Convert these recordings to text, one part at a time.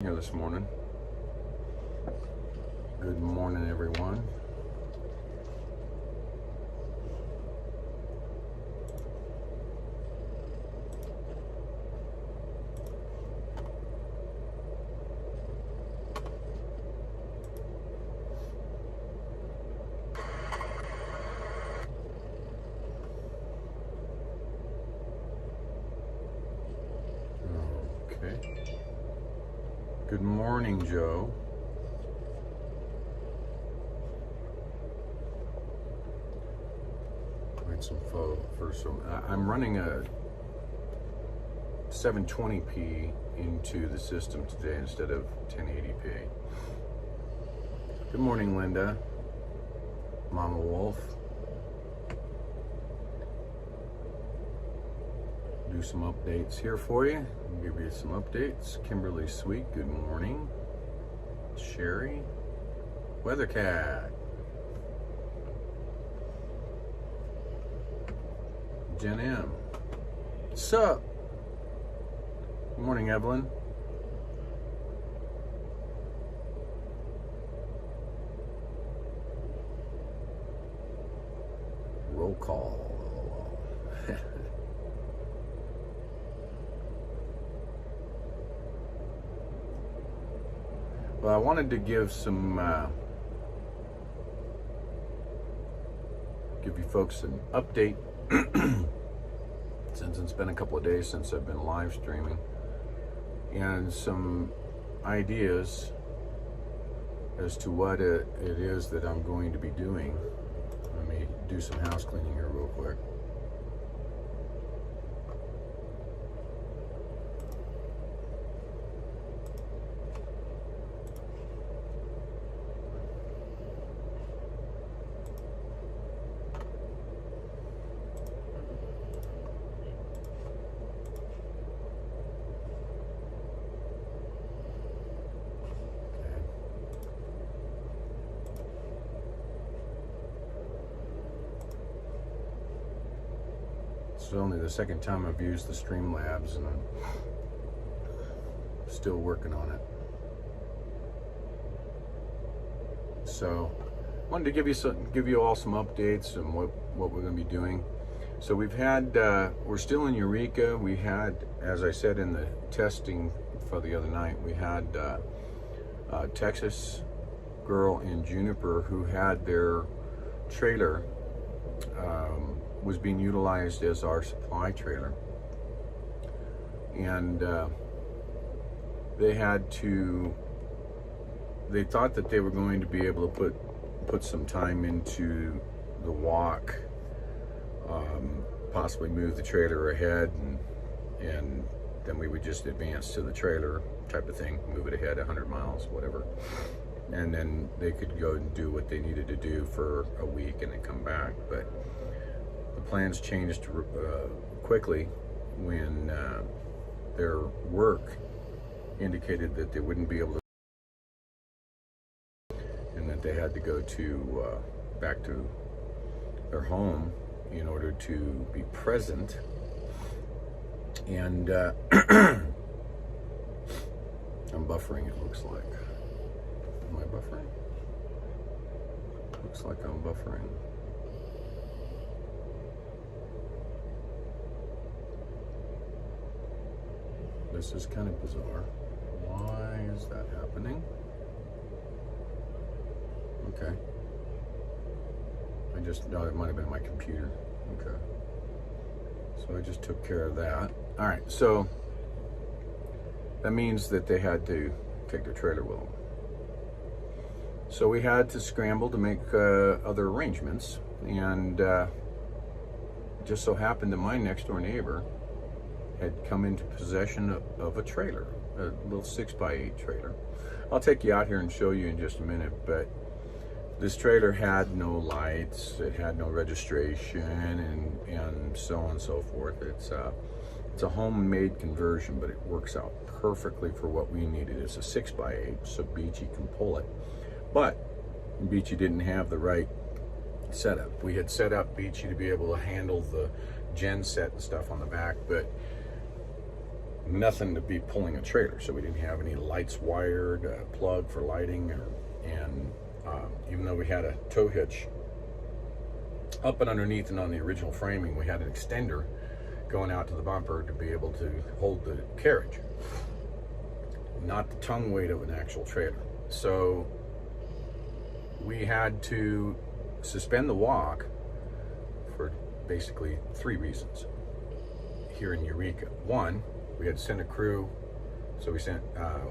Here this morning. Good morning, everyone. Okay. Good morning, Joe. I'm running a 720p into the system today instead of 1080p. Good morning, Linda. Mama Wolf. Do some updates here for you. I'll give you some updates. Kimberly Sweet, good morning. Sherry. Weathercat. Jen M. Sup? Good morning, Evelyn. Roll call. Well, I wanted to give you folks an update since it's been a couple of days since I've been live streaming, and some ideas as to what it is that I'm going to be doing. Let me do some house cleaning here real quick. It's only the second time I've used the Streamlabs, and I'm still working on it. So, wanted to give you all some updates on what we're going to be doing. So we've had, we're still in Eureka. We had, as I said in the testing for the other night, we had a Texas girl in Juniper who had their trailer was being utilized as our supply trailer, and they thought that they were going to be able to put some time into the walk, possibly move the trailer ahead, and then we would just advance to the trailer type of thing, move it ahead 100 miles, whatever, and then they could go and do what they needed to do for a week and then come back. But the plans changed quickly when their work indicated that they wouldn't be able to, and that they had to go to back to their home in order to be present. And I'm buffering, it looks like. Am I buffering? Looks like I'm buffering. This is kind of bizarre. Why is that happening? Okay. No, it might have been my computer. Okay. So I just took care of that. All right, so that means that they had to take their trailer with them. So we had to scramble to make other arrangements, and it just so happened that my next door neighbor had come into possession of a trailer, a little 6x8 trailer. I'll take you out here and show you in just a minute, but this trailer had no lights, it had no registration, and so on and so forth. It's a homemade conversion, but it works out perfectly for what we needed. It's a 6x8, so Beechy can pull it. But Beechy didn't have the right setup. We had set up Beechy to be able to handle the gen set and stuff on the back, but nothing to be pulling a trailer, so we didn't have any lights wired, plug for lighting, and even though we had a tow hitch up and underneath and on the original framing, we had an extender going out to the bumper to be able to hold the carriage, not the tongue weight of an actual trailer. So we had to suspend the walk for basically 3 reasons here in Eureka. One, we had to send a crew, so we sent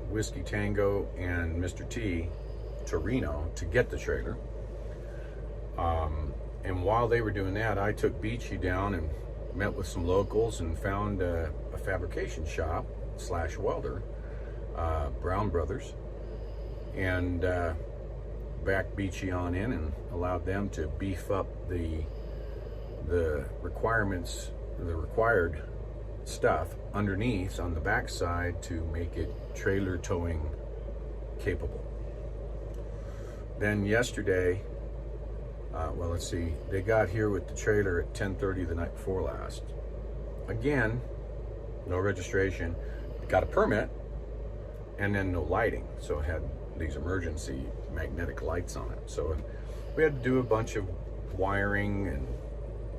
Whiskey Tango and Mr. T to Reno to get the trailer. And while they were doing that, I took Beechy down and met with some locals and found a fabrication shop / welder, Brown Brothers, and backed Beechy on in and allowed them to beef up the requirements, the required stuff underneath on the backside to make it trailer towing capable. Then yesterday, well, let's see, they got here with the trailer at 10:30 the night before last. Again, no registration, got a permit, and then no lighting. So it had these emergency magnetic lights on it. So we had to do a bunch of wiring and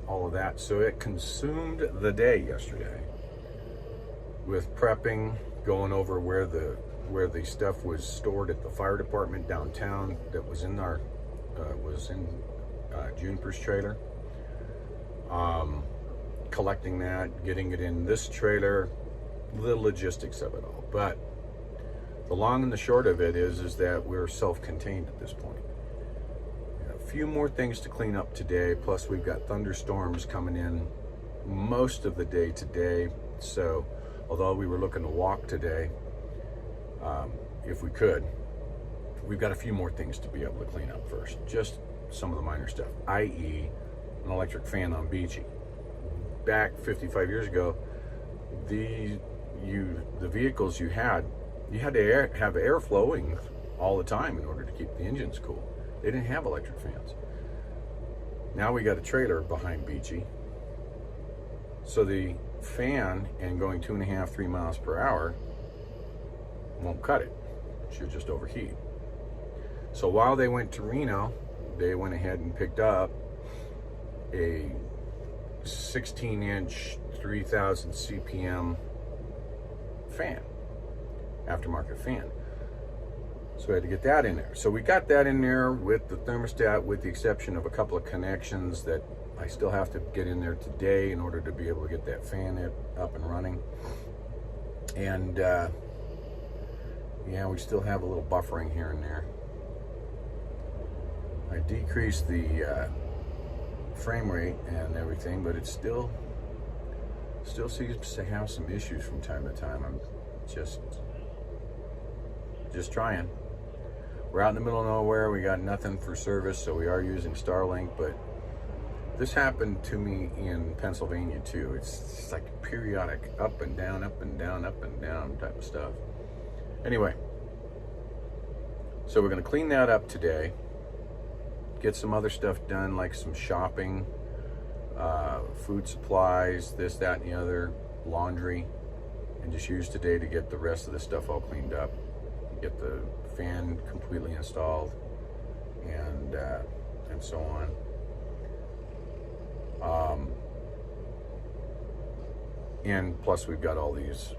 all of that. So it consumed the day yesterday with prepping, going over where the stuff was stored at the fire department downtown that was in our Juniper's trailer, collecting that, getting it in this trailer, the logistics of it all. But the long and the short of it is that we're self-contained at this point. A few more things to clean up today, plus we've got thunderstorms coming in most of the day today. So although we were looking to walk today, if we could, we've got a few more things to be able to clean up first. Just some of the minor stuff, i.e. an electric fan on Beechy. Back 55 years ago, the vehicles you had to have air flowing all the time in order to keep the engines cool. They didn't have electric fans. Now we got a trailer behind Beechy, so the fan and going 2.5, 3 miles per hour won't cut it. It should just overheat. So while they went to Reno, they went ahead and picked up a 16-inch 3000 CPM fan, aftermarket fan. So we had to get that in there. So we got that in there with the thermostat, with the exception of a couple of connections that I still have to get in there today in order to be able to get that fan up and running. And yeah, we still have a little buffering here and there. I decreased the frame rate and everything, but it still seems to have some issues from time to time. I'm just trying. We're out in the middle of nowhere. We got nothing for service, so we are using Starlink, but this happened to me in Pennsylvania too. It's like periodic up and down, up and down, up and down type of stuff. Anyway, so we're going to clean that up today, get some other stuff done, like some shopping, food supplies, this, that, and the other, laundry, and just use today to get the rest of the stuff all cleaned up, get the fan completely installed, and so on. And plus we've got all these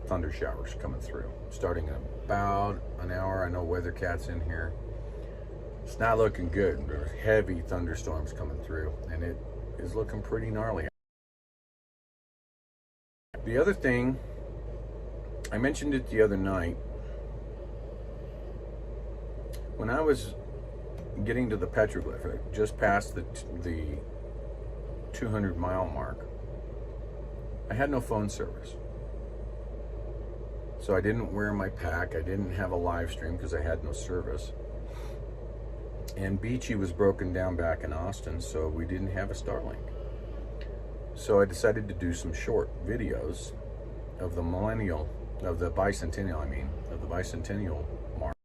thunder showers coming through, starting in about an hour. I know WeatherCat's in here. It's not looking good. There's heavy thunderstorms coming through, and it is looking pretty gnarly. The other thing, I mentioned it the other night, when I was getting to the petroglyph, just past the 200-mile mark, I had no phone service. So I didn't wear my pack. I didn't have a live stream because I had no service. And Beechy was broken down back in Austin, so we didn't have a Starlink. So I decided to do some short videos of the bicentennial mark.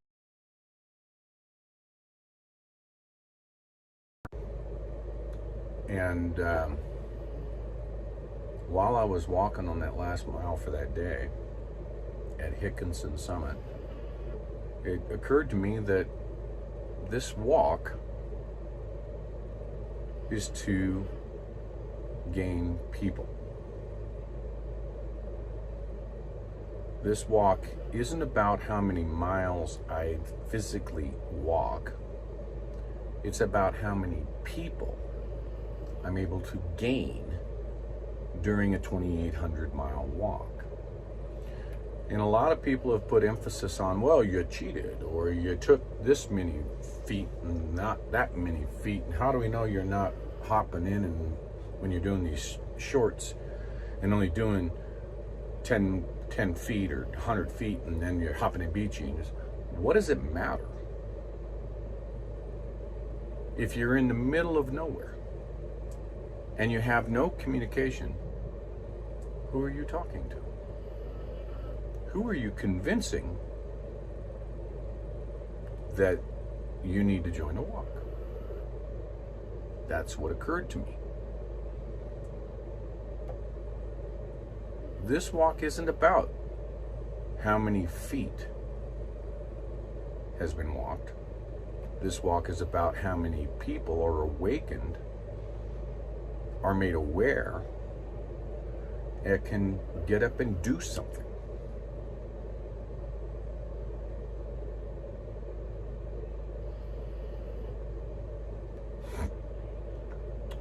And while I was walking on that last mile for that day at Hickinson Summit, it occurred to me that this walk is to gain people. This walk isn't about how many miles I physically walk. It's about how many people I'm able to gain during a 2,800 mile walk. And a lot of people have put emphasis on, well, you cheated, or you took this many feet and not that many feet. And how do we know you're not hopping in and when you're doing these shorts and only doing 10 feet or 100 feet and then you're hopping in Beechy? What does it matter? If you're in the middle of nowhere and you have no communication, who are you talking to? Who are you convincing that you need to join a walk? That's what occurred to me. This walk isn't about how many feet has been walked. This walk is about how many people are awakened, are made aware, and can get up and do something.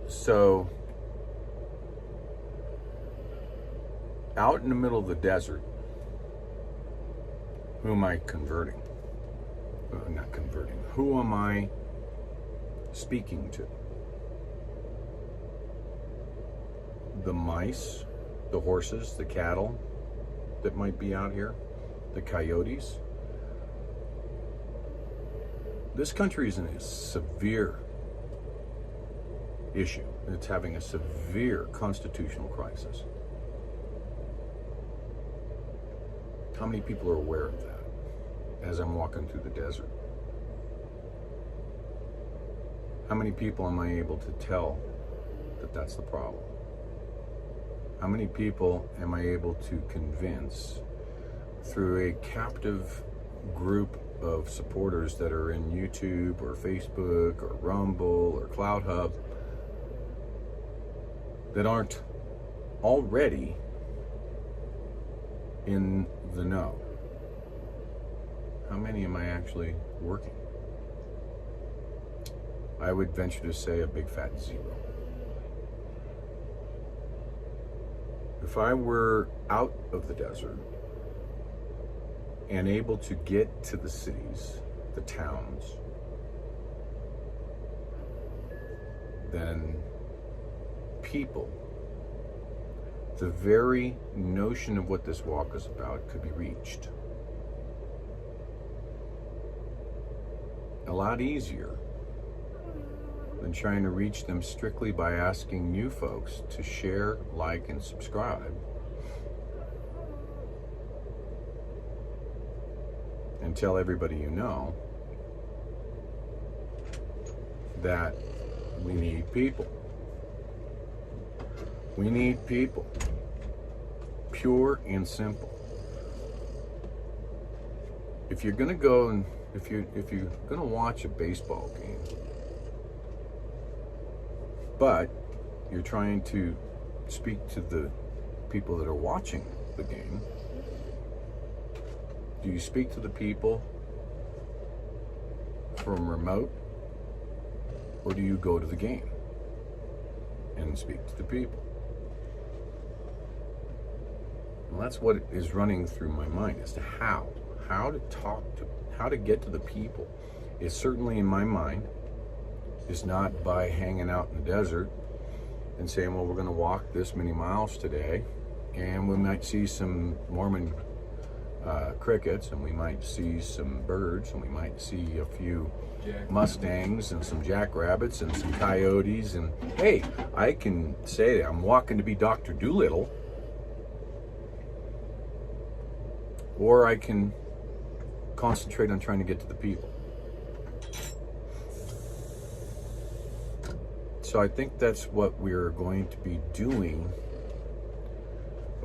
So, out in the middle of the desert, who am I converting? Not converting. Who am I speaking to? The mice, the horses, the cattle that might be out here, the coyotes. This country is in a severe issue. It's having a severe constitutional crisis. How many people are aware of that as I'm walking through the desert? How many people am I able to tell that that's the problem? How many people am I able to convince through a captive group of supporters that are in YouTube or Facebook or Rumble or CloudHub that aren't already in the know? How many am I actually working? I would venture to say a big fat zero. If I were out of the desert and able to get to the cities, the towns, then people, the very notion of what this walk is about could be reached a lot easier than trying to reach them strictly by asking you folks to share, like, and subscribe. And tell everybody you know that we need people. We need people. Pure and simple. If you're gonna go and if you're gonna watch a baseball game, but you're trying to speak to the people that are watching the game, do you speak to the people from remote, or do you go to the game and speak to the people? Well, that's what is running through my mind as to how to talk to, how to get to the people. It's certainly in my mind is not by hanging out in the desert and saying, well, we're going to walk this many miles today, and we might see some Mormon crickets, and we might see some birds, and we might see a few mustangs and some jackrabbits and some coyotes, and hey, I can say I'm walking to be Dr. Doolittle, or I can concentrate on trying to get to the people. So I think that's what we're going to be doing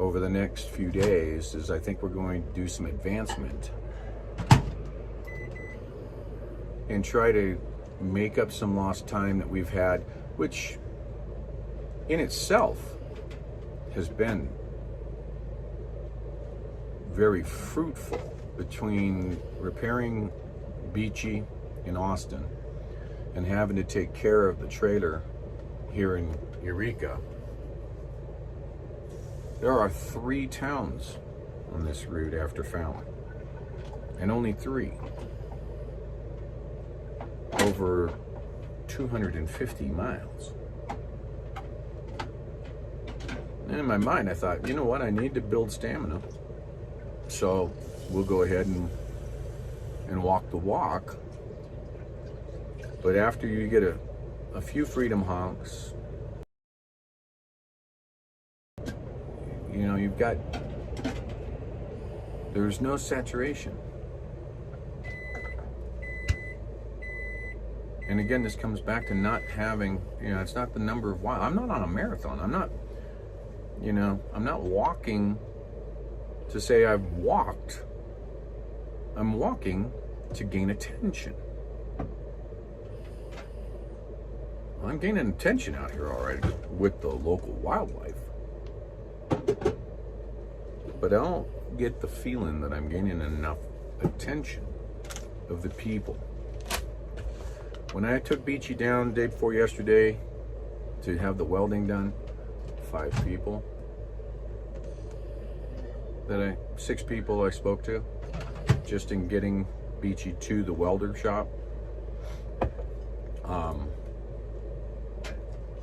over the next few days is I think we're going to do some advancement and try to make up some lost time that we've had, which in itself has been very fruitful, between repairing Beechy in Austin and having to take care of the trailer here in Eureka. There are 3 towns on this route after Fallon, and only 3 over 250 miles. And in my mind, I thought, you know what, I need to build stamina. So we'll go ahead and walk the walk. But after you get a few freedom honks, you know, there's no saturation. And again, this comes back to not having, you know, it's not the number of miles. I'm not on a marathon. I'm not walking to say I've walked. I'm walking to gain attention. I'm gaining attention out here already with the local wildlife. But I don't get the feeling that I'm gaining enough attention of the people. When I took Beechy down the day before yesterday to have the welding done, 5 people. 6 people I spoke to just in getting Beechy to the welder shop.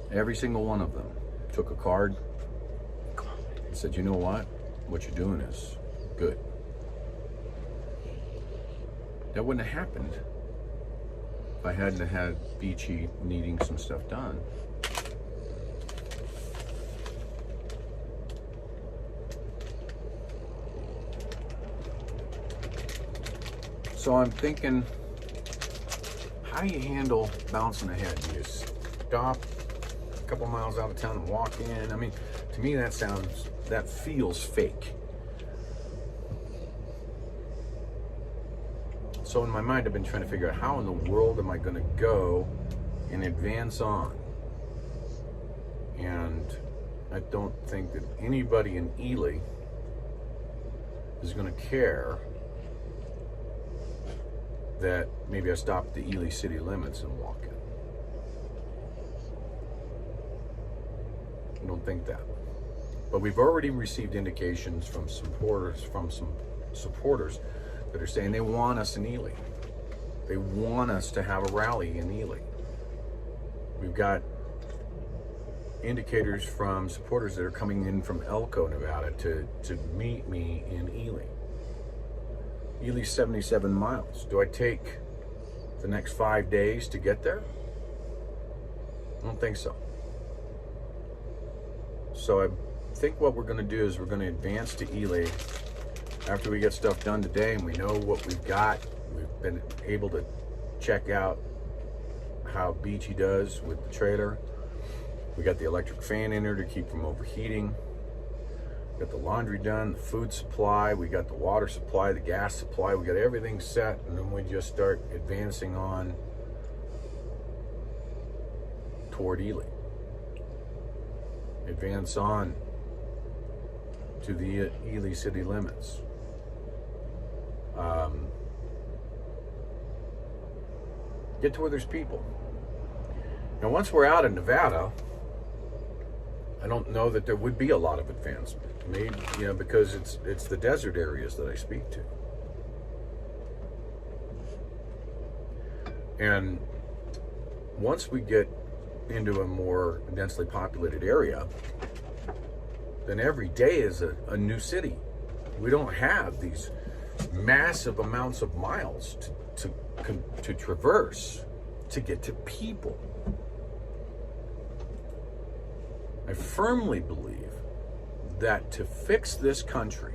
Every single one of them took a card and said, you know what you're doing is good. That wouldn't have happened if I hadn't had Beechy needing some stuff done. So I'm thinking, how do you handle bouncing ahead? Do you stop a couple miles out of town and walk in? I mean, to me that feels fake. So in my mind, I've been trying to figure out how in the world am I going to go and advance on. And I don't think that anybody in Ely is going to care that maybe I stop at the Ely city limits and walk in. I don't think that. But we've already received indications from some supporters that are saying they want us in Ely. They want us to have a rally in Ely. We've got indicators from supporters that are coming in from Elko, Nevada to meet me in Ely. Ely's 77 miles. Do I take the next 5 days to get there? I don't think so. So I think what we're going to do is we're going to advance to Ely after we get stuff done today and we know what we've got. We've been able to check out how Beechy does with the trailer. We got the electric fan in there to keep from overheating. Got the laundry done, the food supply, we got the water supply, the gas supply, we got everything set, and then we just start advancing on toward Ely. Advance on to the Ely city limits. Get to where there's people. Now, once we're out in Nevada, I don't know that there would be a lot of advancement. Maybe, because it's the desert areas that I speak to. And once we get into a more densely populated area, then every day is a new city. We don't have these massive amounts of miles to traverse to get to people. I firmly believe that to fix this country,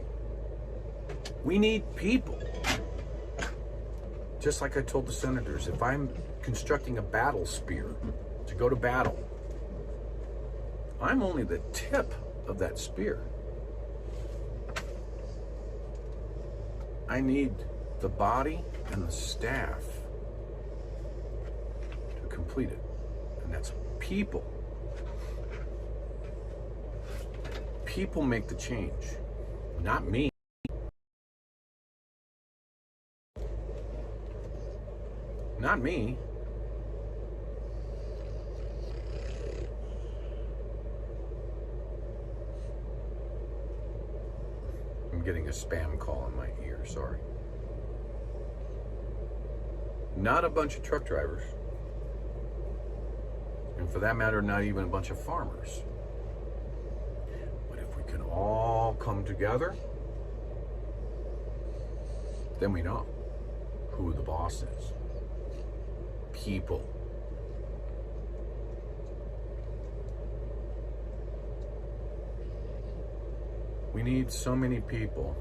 we need people. Just like I told the senators, if I'm constructing a battle spear to go to battle, I'm only the tip of that spear. I need the body and the staff to complete it. And that's people. People make the change, not me. Not me. I'm getting a spam call in my ear, sorry. Not a bunch of truck drivers. And for that matter, not even a bunch of farmers. But if we can all come together, then we know who the boss is. People. We need so many people.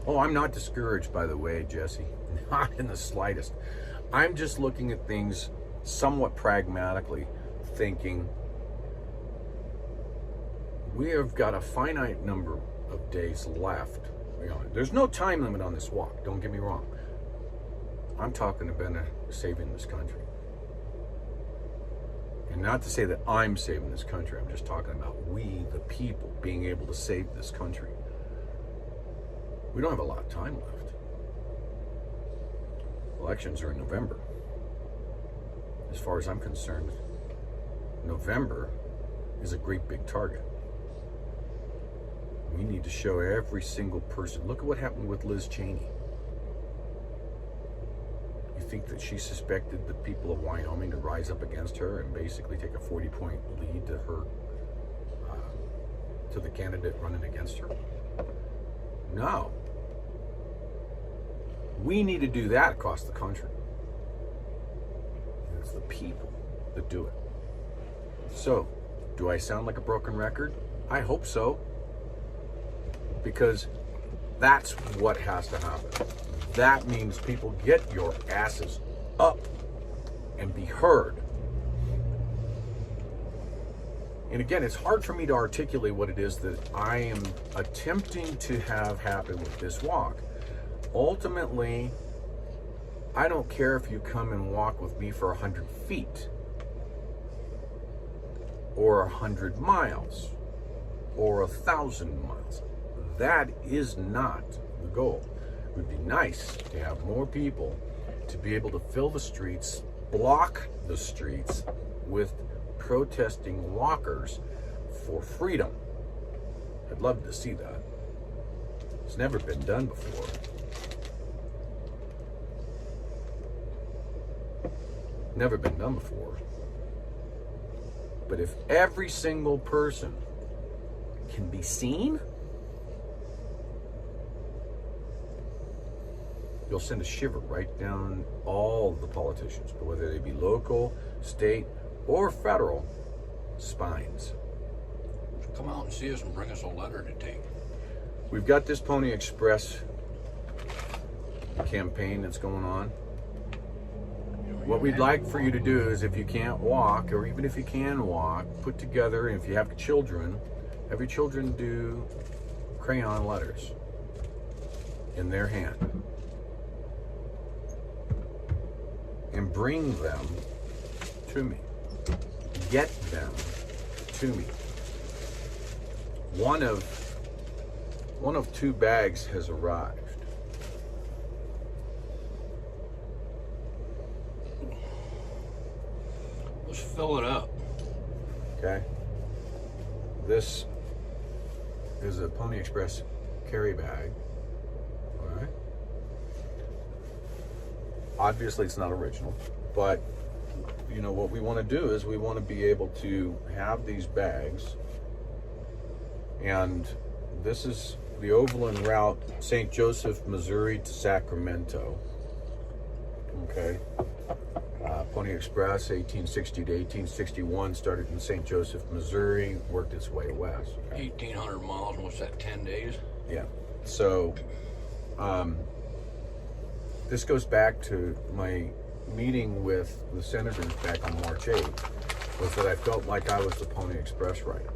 Oh, I'm not discouraged, by the way, Jesse. Not in the slightest. I'm just looking at things somewhat pragmatically, thinking we have got a finite number of days left. There's no time limit on this walk, don't get me wrong. I'm talking about saving this country. And not to say that I'm saving this country, I'm just talking about we, the people, being able to save this country. We don't have a lot of time left. Elections are in November. As far as I'm concerned, November is a great big target. We need to show every single person. Look at what happened with Liz Cheney. You think that she suspected the people of Wyoming to rise up against her and basically take a 40-point lead to her, to the candidate running against her? No. We need to do that across the country. It's the people that do it. So, do I sound like a broken record? I hope so. Because that's what has to happen. That means people get your asses up and be heard. And again, it's hard for me to articulate what it is that I am attempting to have happen with this walk. Ultimately, I don't care if you come and walk with me for 100 feet or 100 miles or 1,000 miles. That is not the goal. It would be nice to have more people to be able to fill the streets, block the streets with protesting walkers for freedom. I'd love to see that. It's never been done before. Never been done before. But if every single person can be seen, you'll send a shiver right down all the politicians, but whether they be local, state, or federal, spines. Come out and see us and bring us a letter to take. We've got this Pony Express campaign that's going on. What we'd like for you to do is, if you can't walk, or even if you can walk, put together, and if you have children, have your children do crayon letters in their hand. And bring them to me. Get them to me. One of 2 bags has arrived. Let's fill it up. Okay. This is a Pony Express carry bag. All right. Obviously, it's not original, but what we want to do is we want to be able to have these bags, and this is the overland route, St. Joseph, Missouri to Sacramento. Okay. Pony Express, 1860 to 1861, started in St. Joseph, Missouri, worked its way west. 1,800 miles, what's that, 10 days? Yeah. So, this goes back to my meeting with the senators back on March 8th, was that I felt like I was the Pony Express rider,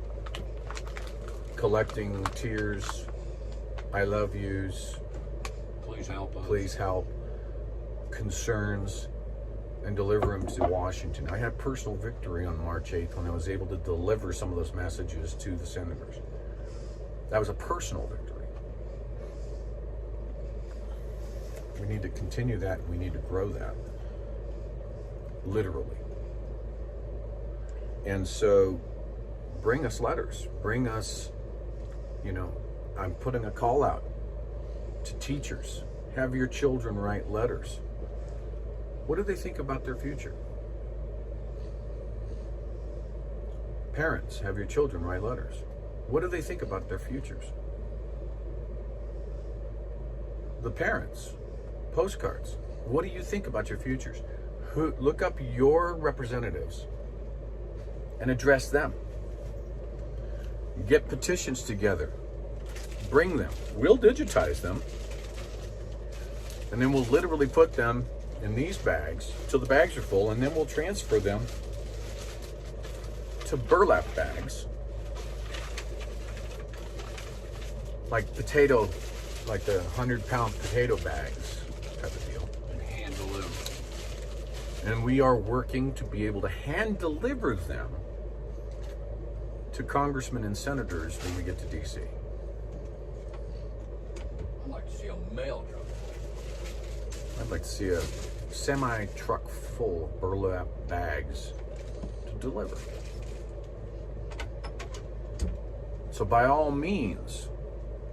collecting tears I love yous, Please help us. please help, concerns, and deliver them to Washington. I had personal victory on March 8th when I was able to deliver some of those messages to the senators. That was a personal victory. We need to continue that, and we need to grow that. Literally. And so, bring us letters. Bring us, I'm putting a call out to teachers. Have your children write letters. What do they think about their future? Parents, have your children write letters. What do they think about their futures? The parents, postcards. What do you think about your futures? Look up your representatives and address them. Get petitions together. Bring them. We'll digitize them. And then we'll literally put them in these bags till the bags are full, and then we'll transfer them to burlap bags, like the 100-pound potato bags type of deal. And hand deliver. And we are working to be able to hand deliver them to congressmen and senators when we get to DC. I'd like to see a mail truck. I'd like to see a semi-truck full of burlap bags to deliver. So by all means,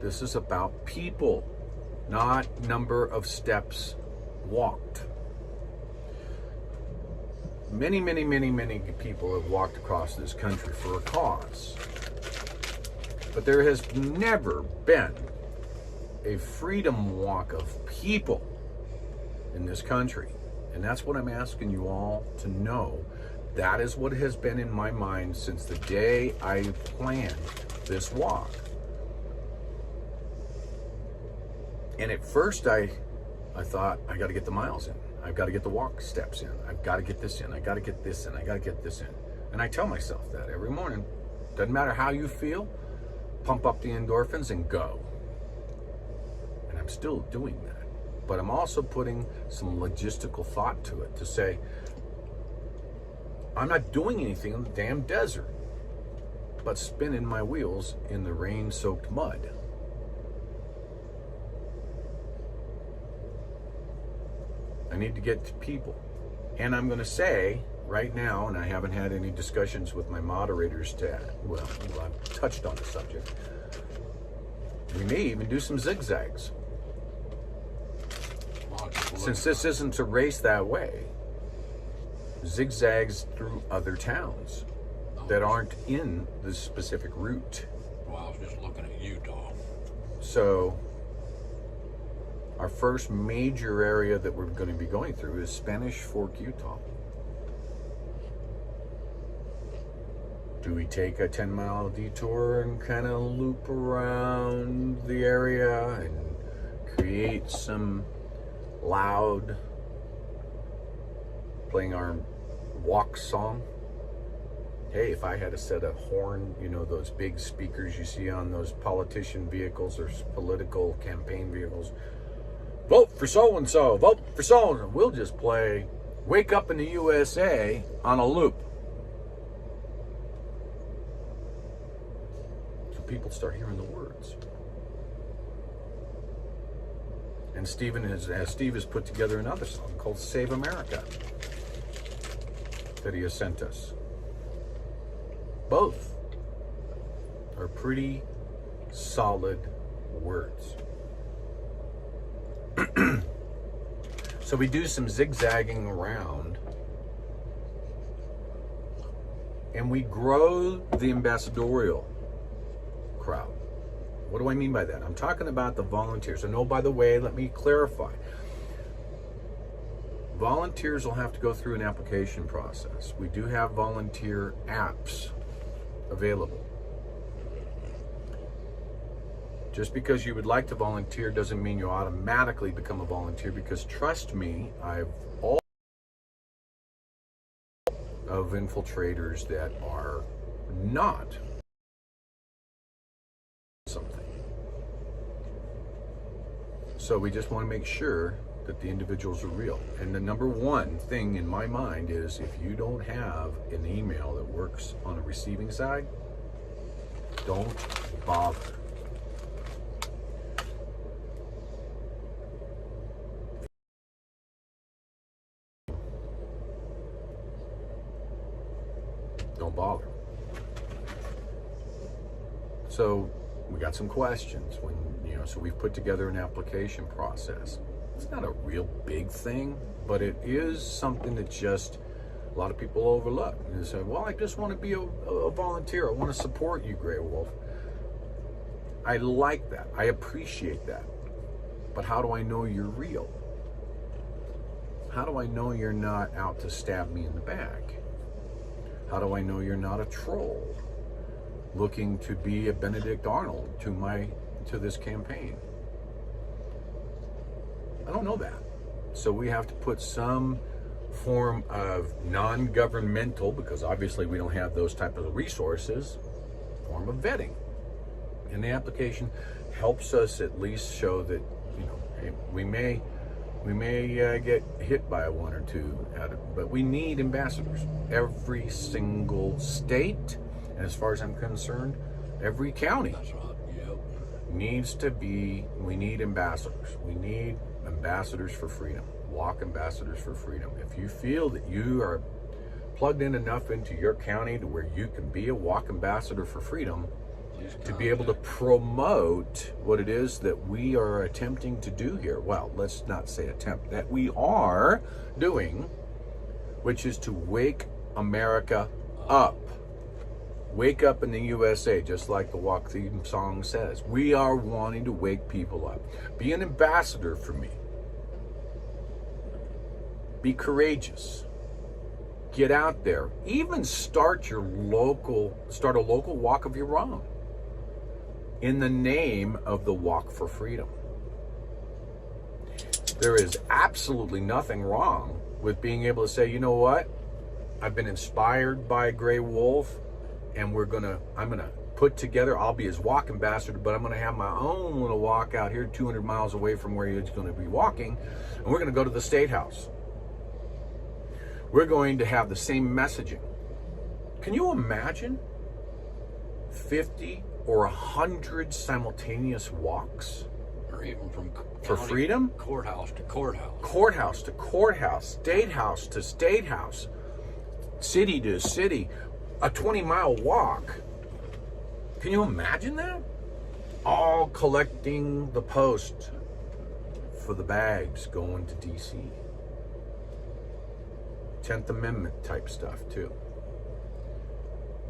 this is about people, not number of steps walked. Many, many, many, many people have walked across this country for a cause. But there has never been a freedom walk of people in this country. And that's what I'm asking you all to know. That is what has been in my mind since the day I planned this walk. And at first I thought, I got to get the miles in. I've got to get the walk steps in. I've got to get this in. I got to get this in. I got to get this in. And I tell myself that every morning. Doesn't matter how you feel, pump up the endorphins and go. And I'm still doing that. But I'm also putting some logistical thought to it to say, I'm not doing anything in the damn desert, but spinning my wheels in the rain-soaked mud. I need to get to people. And I'm going to say right now, and I haven't had any discussions with my moderators I've touched on the subject. We may even do some zigzags. Since this isn't a race that way, zigzags through other towns that aren't in the specific route. Well, I was just looking at Utah. So our first major area that we're going to be going through is Spanish Fork, Utah. Do we take a 10-mile detour and kind of loop around the area and create some loud playing our walk song? Hey, if I had a set of horn, those big speakers you see on those politician vehicles or political campaign vehicles, vote for so-and-so, vote for so-and-so. We'll just play Wake Up in the USA on a loop. So people start hearing the words. And Steve has put together another song called Save America that he has sent us. Both are pretty solid words. So we do some zigzagging around and we grow the ambassadorial crowd. What do I mean by that? I'm talking about the volunteers. And oh, by the way, let me clarify. Volunteers will have to go through an application process. We do have volunteer apps available. Just because you would like to volunteer doesn't mean you automatically become a volunteer, because trust me, I've all of infiltrators that are not something. So we just want to make sure that the individuals are real. And the number one thing in my mind is if you don't have an email that works on the receiving side, don't bother. Don't bother. So we got some questions so we've put together an application process. It's not a real big thing, but it is something that just a lot of people overlook. And they say, well, I just want to be a volunteer. I want to support you, Grey Wolf. I like that. I appreciate that. But how do I know you're real? How do I know you're not out to stab me in the back? How do I know you're not a troll looking to be a Benedict Arnold to this campaign? I don't know that. So we have to put some form of non-governmental, because obviously we don't have those type of resources, form of vetting. And the application helps us at least show that, hey, we may get hit by one or two, but we need ambassadors. Every single state, and as far as I'm concerned, every county needs to be, we need ambassadors. We need ambassadors for freedom, walk ambassadors for freedom. If you feel that you are plugged in enough into your county to where you can be a walk ambassador for freedom, to be able to promote what it is that we are attempting to do here. Well, let's not say attempt, that we are doing, which is to wake America up. Wake up in the USA, just like the walk theme song says. We are wanting to wake people up. Be an ambassador for me. Be courageous. Get out there. Even start a local walk of your own in the name of the Walk for Freedom. There is absolutely nothing wrong with being able to say, you know what? I've been inspired by Grey Wolf, and I'm gonna put together, I'll be his walk ambassador, but I'm gonna have my own little walk out here 200 miles away from where he's gonna be walking, and we're gonna go to the State House. We're going to have the same messaging. Can you imagine 50 or 100 simultaneous walks? Or even from for freedom? Courthouse to courthouse. Courthouse to courthouse, state house to state house, city to city, a 20-mile walk. Can you imagine that? All collecting the post for the bags going to DC. 10th Amendment type stuff too.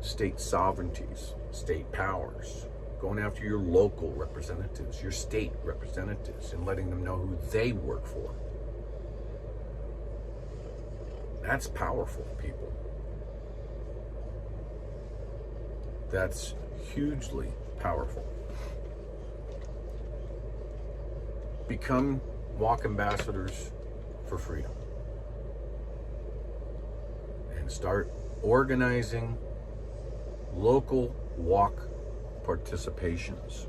State sovereignties, state powers, going after your local representatives, your state representatives, and letting them know who they work for. That's powerful, people. That's hugely powerful. Become walk ambassadors for freedom. And start organizing local walk participations.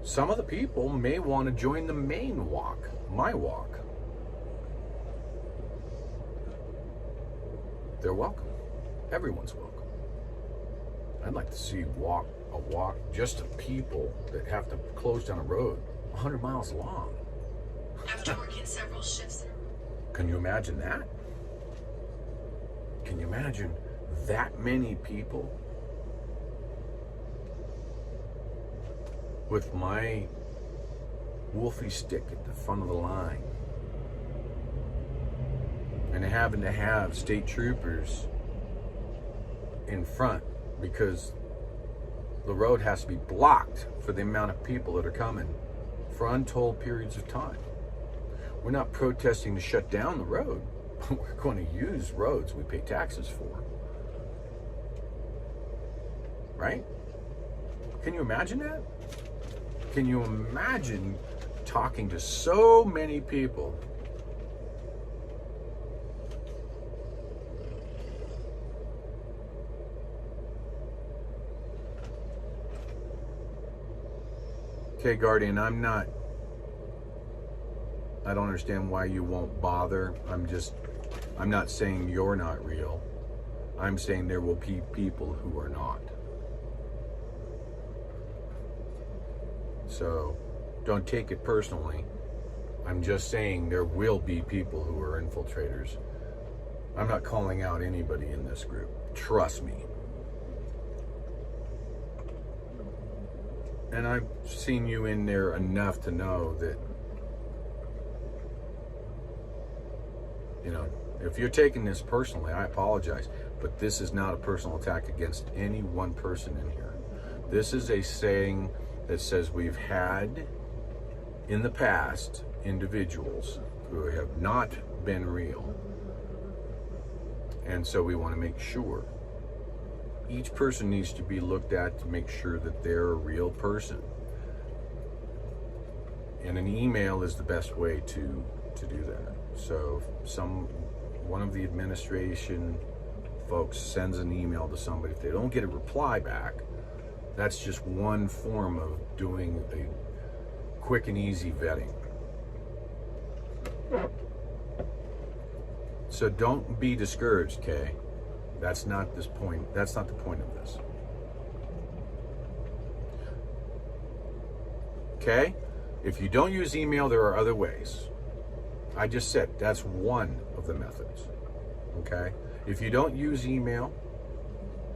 Some of the people may want to join the main walk, my walk. They're welcome. Everyone's welcome. I'd like to see a walk just of people that have to close down a road 100 miles long. After working several shifts. Can you imagine that? Can you imagine that many people with my wolfie stick at the front of the line and having to have state troopers in front because the road has to be blocked for the amount of people that are coming for untold periods of time? We're not protesting to shut down the road. We're going to use roads we pay taxes for. Right? Can you imagine that? Can you imagine talking to so many people Okay, Guardian, I'm not I don't understand why you won't bother. I'm not saying you're not real. I'm saying there will be people who are not. So don't take it personally. I'm just saying there will be people who are infiltrators. I'm not calling out anybody in this group. Trust me. And I've seen you in there enough to know that, you know, if you're taking this personally, I apologize. But this is not a personal attack against any one person in here. This is a saying that says we've had in the past individuals who have not been real. And so we want to make sure. Each person needs to be looked at to make sure that they're a real person. And an email is the best way to do that. So if one of the administration folks sends an email to somebody, if they don't get a reply back, that's just one form of doing a quick and easy vetting. So don't be discouraged, Kay. That's not this point. That's not the point of this. Okay? If you don't use email, there are other ways. I just said that's one of the methods. Okay? If you don't use email,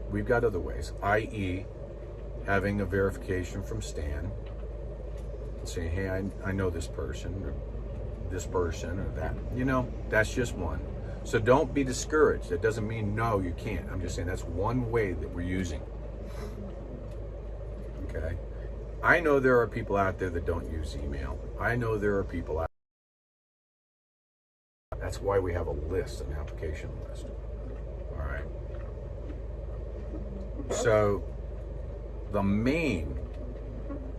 we've got other ways, i.e., having a verification from Stan, saying, hey, I know this person, or that. You know, that's just one. So don't be discouraged. That doesn't mean no, you can't. I'm just saying that's one way that we're using. Okay? I know there are people out there that don't use email. I know there are people out there. That's why we have a list, an application list. All right? So the main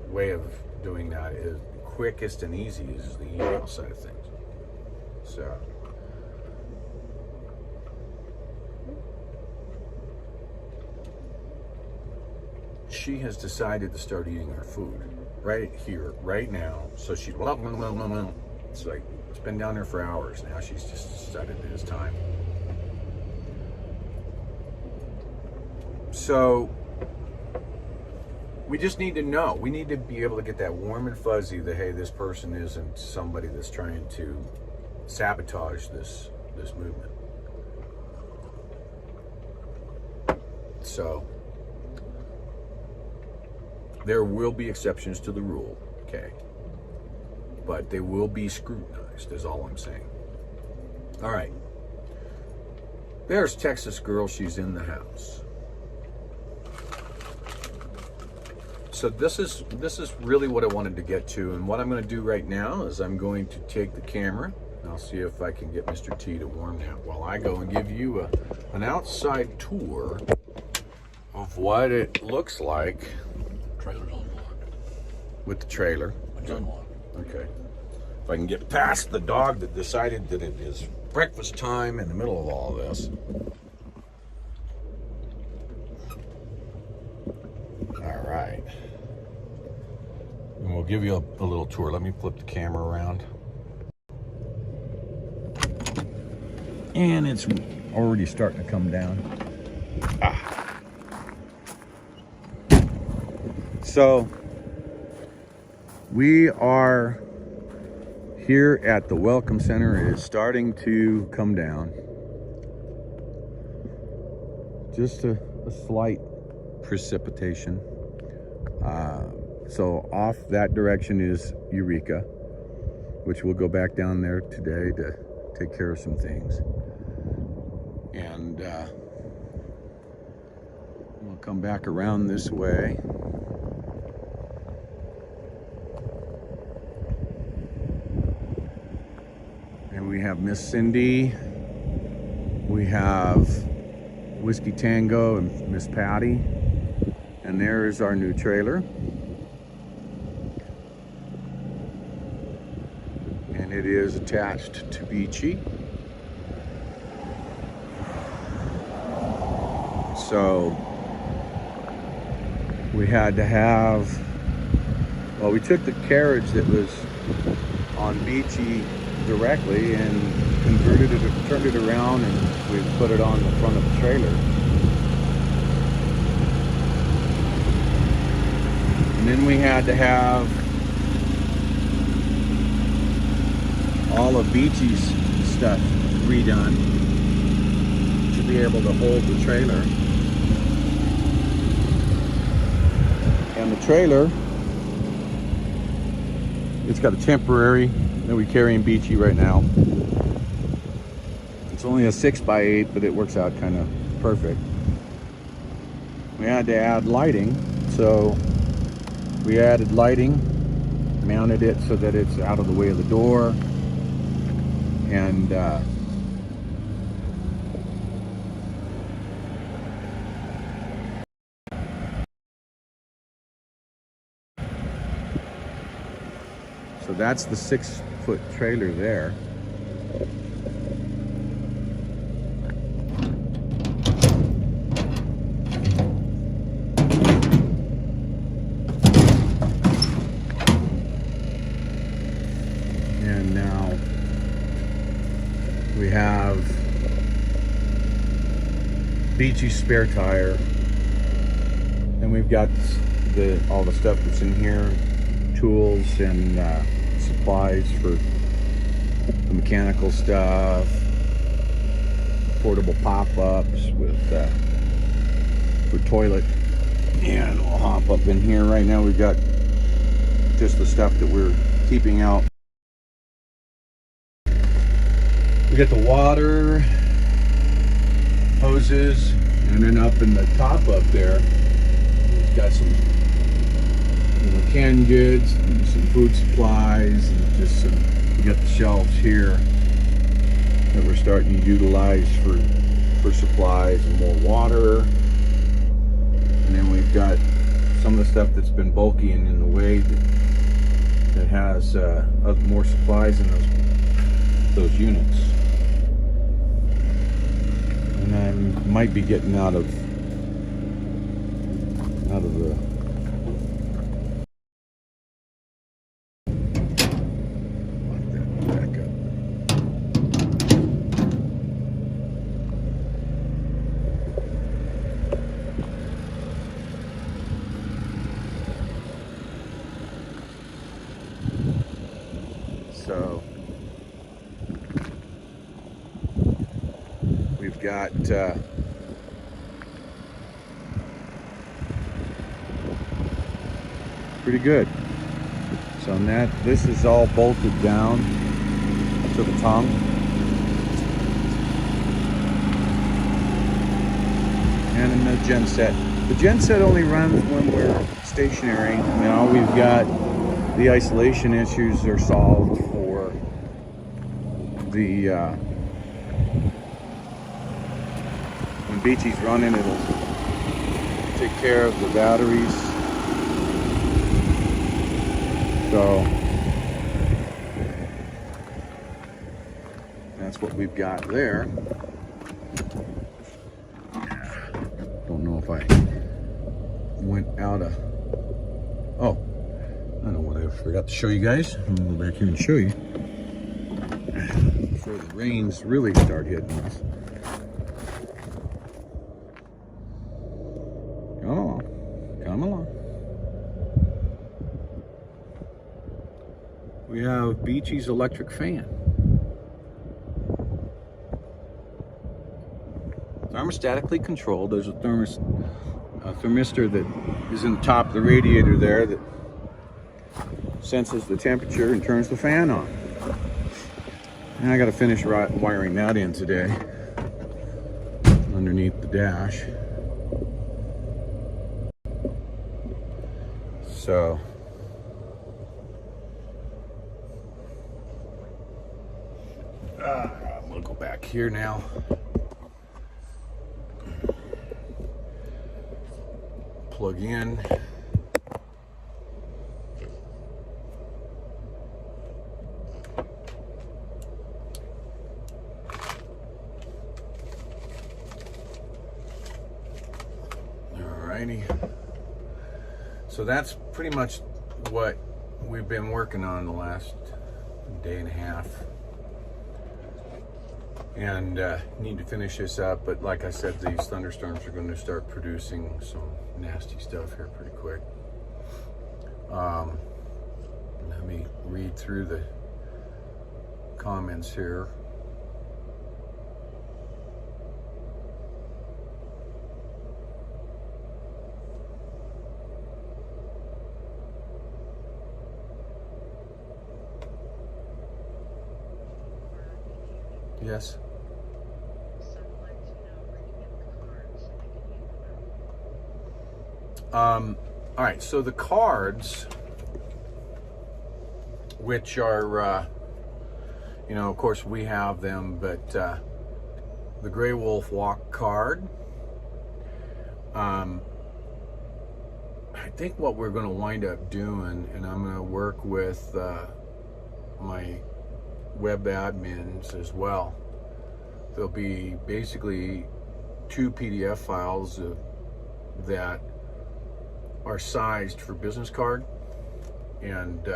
way of doing that is quickest and easiest is the email side of things. So she has decided to start eating our food right here, right now. So she's it's like it's been down there for hours now. She's just decided it is time. So we just need to know. We need to be able to get that warm and fuzzy that, hey, this person isn't somebody that's trying to sabotage this movement. So there will be exceptions to the rule, okay? But they will be scrutinized, is all I'm saying. All right. There's Texas girl. She's in the house. So this is really what I wanted to get to, and what I'm going to do right now is I'm going to take the camera, and I'll see if I can get Mr. T to warm that while I go and give you an outside tour of what it looks like. Trailer's unlocked. With the trailer. It's unlocked. Okay. If I can get past the dog that decided that it is breakfast time in the middle of all this. All right. And we'll give you a little tour. Let me flip the camera around. And it's already starting to come down. So we are here at the Welcome Center. It is starting to come down. Just a slight precipitation. So off that direction is Eureka, which we'll go back down there today to take care of some things. And we'll come back around this way. And we have Miss Cindy. We have Whiskey Tango and Miss Patty. And there is our new trailer. And it is attached to Beechy. So we had to have, well, we took the carriage that was on Beechy directly and turned it around, and we put it on the front of the trailer. And then we had to have all of Beechy's stuff redone to be able to hold the trailer. And the trailer, it's got a temporary that we carry in Beechy right now. It's only a 6x8, but it works out kind of perfect. We had to add lighting, so we added lighting, mounted it so that it's out of the way of the door, and so that's the 6-foot trailer there. And now we have Beechy spare tire, and we've got all the stuff that's in here, tools and supplies for the mechanical stuff, portable pop-ups with for toilet. And we'll hop up in here. Right now we've got just the stuff that we're keeping out. We got the water hoses, and then up in the top up there, we've got some canned goods, and some food supplies, and just some. We got the shelves here that we're starting to utilize for supplies and more water. And then we've got some of the stuff that's been bulky and in the way that has more supplies in those units. And I might be getting out of the back up. So we've got pretty good. So this is all bolted down to the tongue. And in the genset. The genset only runs when we're stationary. Now we've got the isolation issues are solved for the when Beechy's running, it'll take care of the batteries. So that's what we've got there. Don't know if I went out of. Oh, I know what I forgot to show you guys. I'm gonna go back here and show you before the rains really start hitting us. Oh, come along. We have Beechy's electric fan. Thermostatically controlled. There's a thermistor that is in the top of the radiator there that senses the temperature and turns the fan on. And I got to finish wiring that in today underneath the dash. So I'm gonna go back here now. Plug in. Alrighty. So that's pretty much what we've been working on the last day and a half. And need to finish this up, but like I said, these thunderstorms are going to start producing some nasty stuff here pretty quick. Let me read through the comments here. Yes. All right, so the cards, which are, you know, of course we have them, but the Gray Wolf Walk card, I think what we're going to wind up doing, and I'm going to work with my web admins as well. There'll be basically 2 PDF files that are sized for business card, and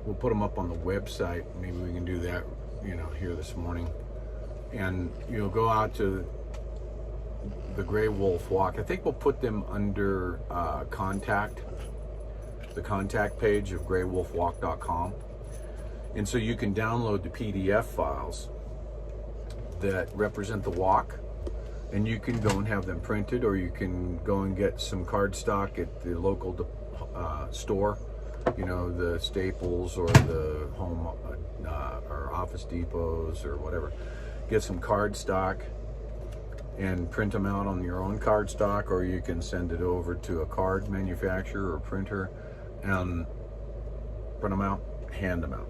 we'll put them up on the website. Maybe we can do that, you know, here this morning. And you'll go out to the Gray Wolf Walk. I think we'll put them under contact, the contact page of graywolfwalk.com. And so you can download the PDF files that represent the walk, and you can go and have them printed, or you can go and get some card stock at the local store, you know, the Staples or the Home or Office Depots or whatever. Get some card stock and print them out on your own card stock, or you can send it over to a card manufacturer or printer and print them out, hand them out.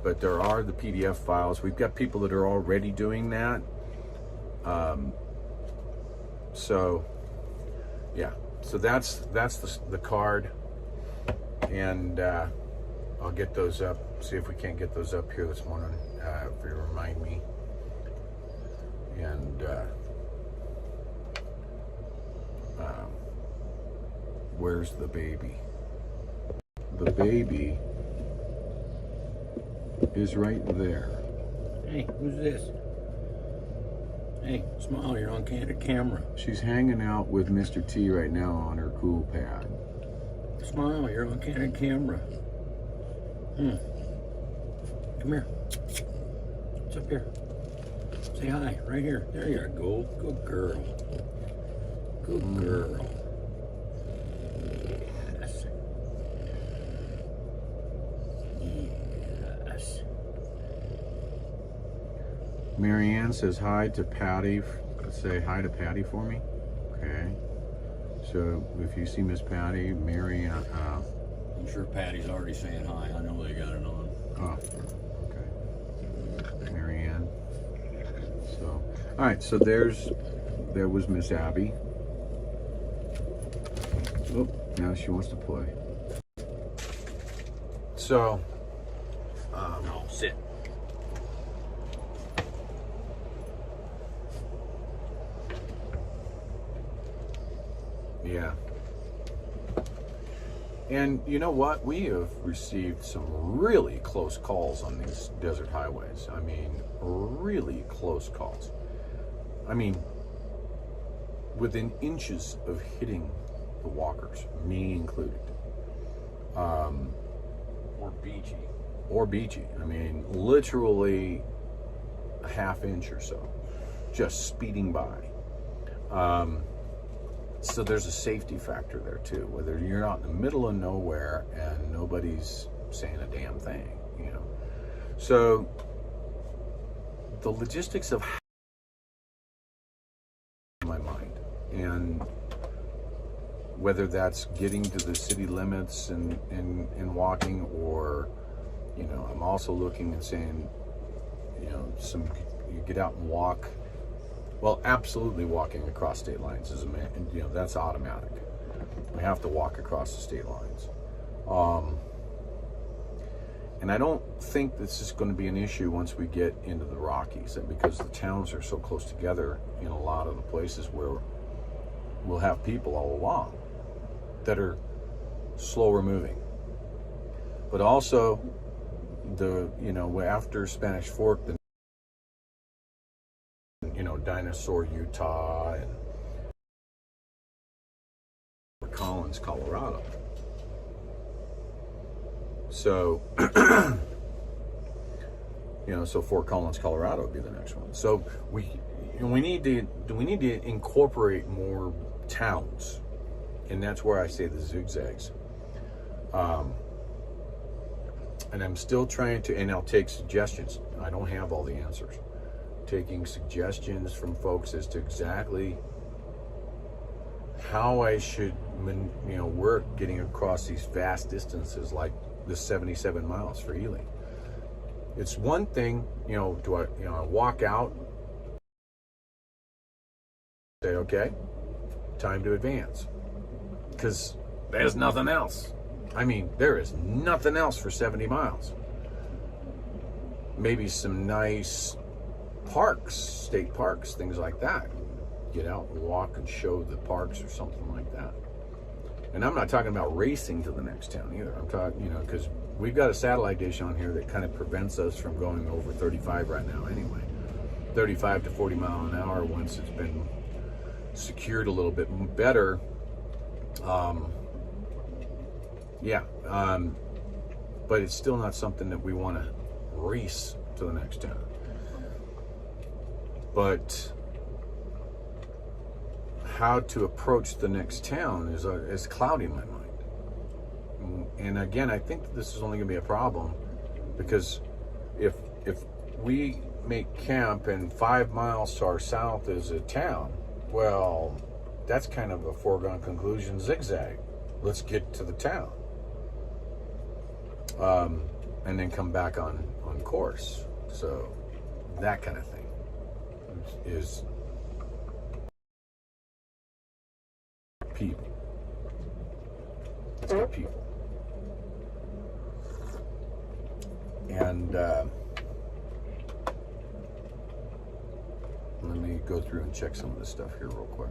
But there are the PDF files. We've got people that are already doing that. So yeah, so that's the card, and I'll get those up. See if we can't get those up here this morning. If you remind me. And where's the baby? The baby is right there. Hey, who's this? Hey, smile, you're on candid camera. She's hanging out with Mr. T right now on her cool pad. Smile, you're on candid camera. Come here. What's up here? Say hi, right here. There you go. Good girl. Good girl. Yes. Yes. Marianne says hi to Patty. Say hi to Patty for me. Okay. So if you see Miss Patty, Marianne. I'm sure Patty's already saying hi. I know they got it on. Oh, okay. Marianne. So, all right. So there was Miss Abby. Oh, now she wants to play. So, No, sit. yeah. And you know what? We have received some really close calls on these desert highways. I mean, really close calls. I mean, within inches of hitting the walkers, me included. Or Beechy. Or Beechy. I mean, literally a half inch or so, just speeding by. So there's a safety factor there too, whether you're out in the middle of nowhere and nobody's saying a damn thing, you know. So the logistics of my mind, and whether that's getting to the city limits and walking, or, you know, I'm also looking and saying, you know, you get out and walk. Well, absolutely walking across state lines is you know, that's automatic. We have to walk across the state lines. And I don't think this is going to be an issue once we get into the Rockies, and because the towns are so close together in a lot of the places where we'll have people all along that are slower moving. but also after Spanish Fork, the Dinosaur, Utah, and Collins, Colorado. So, so Fort Collins, Colorado would be the next one. So we need to incorporate more towns, and that's where I say the zigzags. And I'm still trying to, and I'll take suggestions. I don't have all the answers. Taking suggestions from folks as to exactly how I should, work getting across these vast distances, like the 77 miles for Ely. It's one thing, do I walk out, say, okay, time to advance, because there's nothing else. I mean, there is nothing else for 70 miles. Maybe some nice parks, state parks, things like that. Get out and walk and show the parks or something like that. And I'm not talking about racing to the next town either. I'm talking, because we've got a satellite dish on here that kind of prevents us from going over 35 right now anyway. 35 to 40 mile an hour once it's been secured a little bit better. But it's still not something that we want to race to the next town. But how to approach the next town is clouding my mind. And again, I think that this is only going to be a problem because if we make camp and 5 miles to our south is a town, well, that's kind of a foregone conclusion zigzag. Let's get to the town. And then come back on course. So that kind of thing is people. It's good people. And let me go through and check some of this stuff here real quick.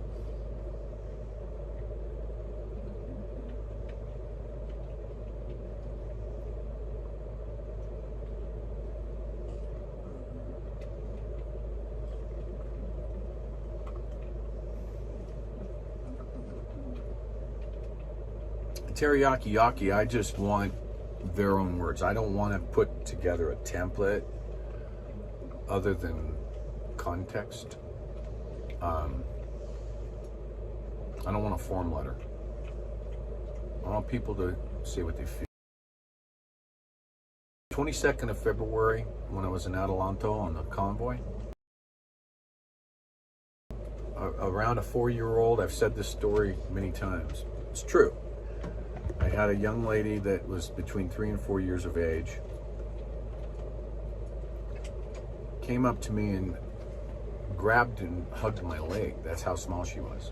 Teriyaki Yaki, I just want their own words. I don't want to put together a template other than context. I don't want a form letter. I want people to say what they feel. 22nd of February, when I was in Adelanto on the convoy, around a 4-year-old, I've said this story many times. It's true. I had a young lady that was between 3 and 4 years of age, came up to me and grabbed and hugged my leg. That's how small she was.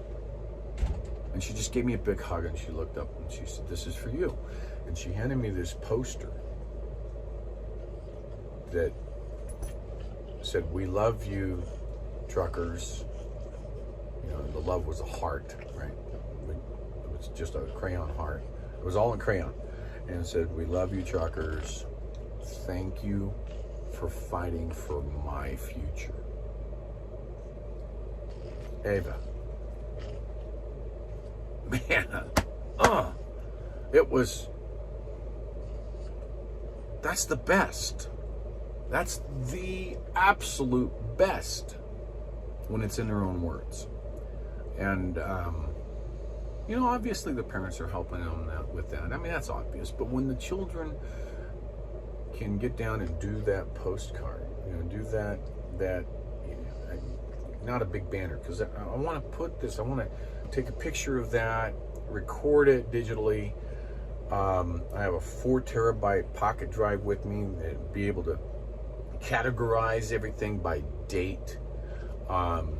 And she just gave me a big hug and she looked up and she said, "This is for you." And she handed me this poster that said, "We love you, truckers." The love was a heart, right? It was just a crayon heart. It was all in crayon. And it said, "We love you, truckers. Thank you for fighting for my future. Ava." Man, that's the best. That's the absolute best when it's in their own words. And, obviously the parents are helping them with that. I mean, that's obvious. But when the children can get down and do that postcard, do that, not a big banner, because I want to put this, I want to take a picture of that, record it digitally. I have a 4 terabyte pocket drive with me and be able to categorize everything by date, and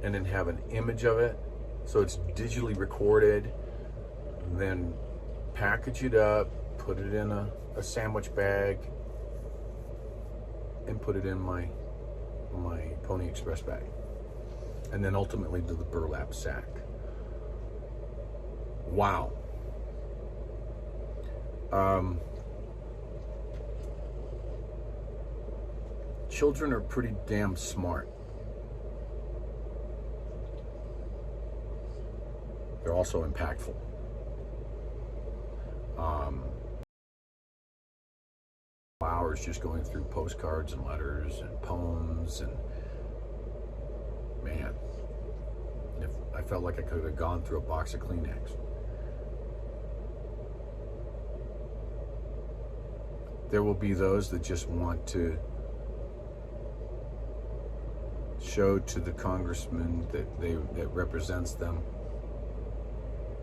then have an image of it. So it's digitally recorded, and then package it up, put it in a sandwich bag, and put it in my Pony Express bag. And then ultimately to the burlap sack. Wow. children are pretty damn smart. They're also impactful. Hours just going through postcards and letters and poems, and man, if I felt like I could have gone through a box of Kleenex. There will be those that just want to show to the congressman that represents them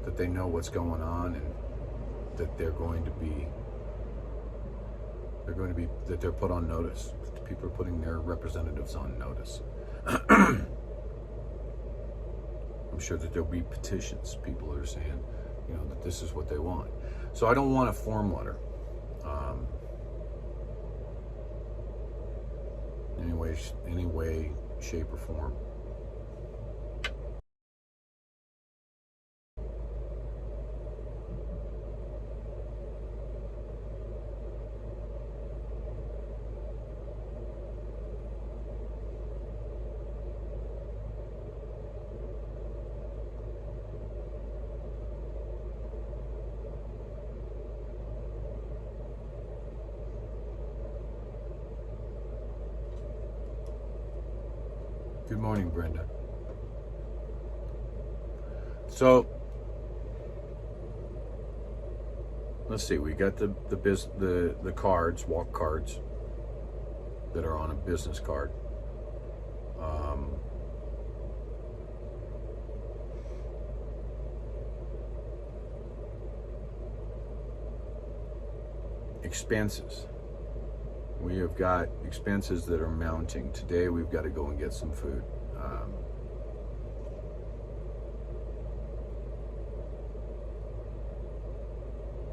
that they know what's going on, and that they're put on notice. People are putting their representatives on notice. I'm sure that there'll be petitions. People are saying, that this is what they want. So I don't want a form letter. Any way, shape, or form. Good morning, Brenda. So let's see. We got the cards, walk cards that are on a business card. Expenses. We have got expenses that are mounting. Today we've got to go and get some food.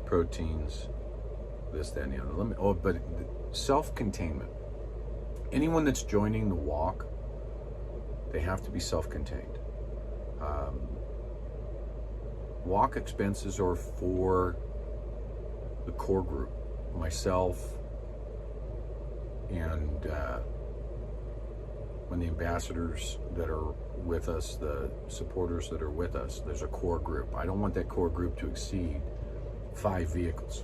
Proteins, this, that, and the other. But self-containment. Anyone that's joining the walk, they have to be self-contained. Walk expenses are for the core group, myself, and when the ambassadors that are with us, the supporters that are with us, there's a core group. I don't want that core group to exceed 5 vehicles.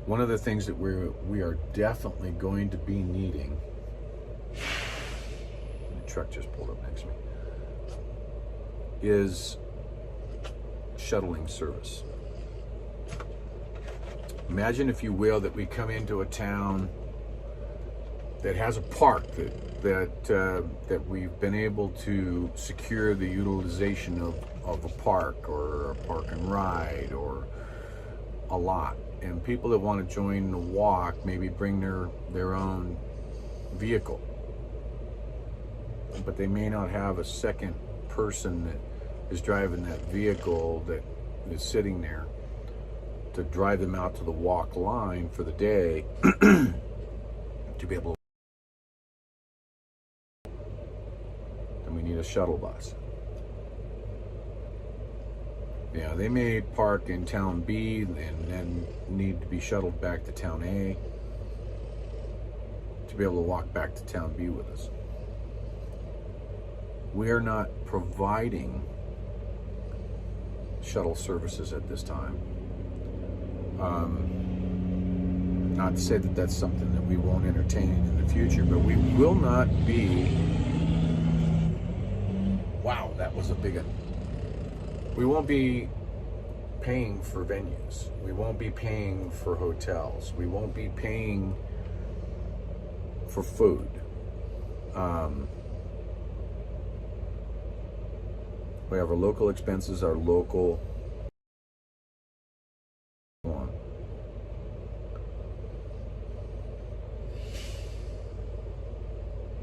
One of the things that we are definitely going to be needing, the truck just pulled up next to me, is shuttling service. Imagine, if you will, that we come into a town that has a park that we've been able to secure the utilization of a park, or a park and ride, or a lot. And people that want to join the walk maybe bring their own vehicle, but they may not have a second person that is driving that vehicle that is sitting there to drive them out to the walk line for the day to be able to. Then we need a shuttle bus. Yeah, they may park in town B and then need to be shuttled back to town A to be able to walk back to town B with us. We are not providing shuttle services at this time. Not to say that that's something that we won't entertain in the future, but we will not be. Wow, that was a big one. We won't be paying for venues. We won't be paying for hotels. We won't be paying for food. We have our local expenses, our local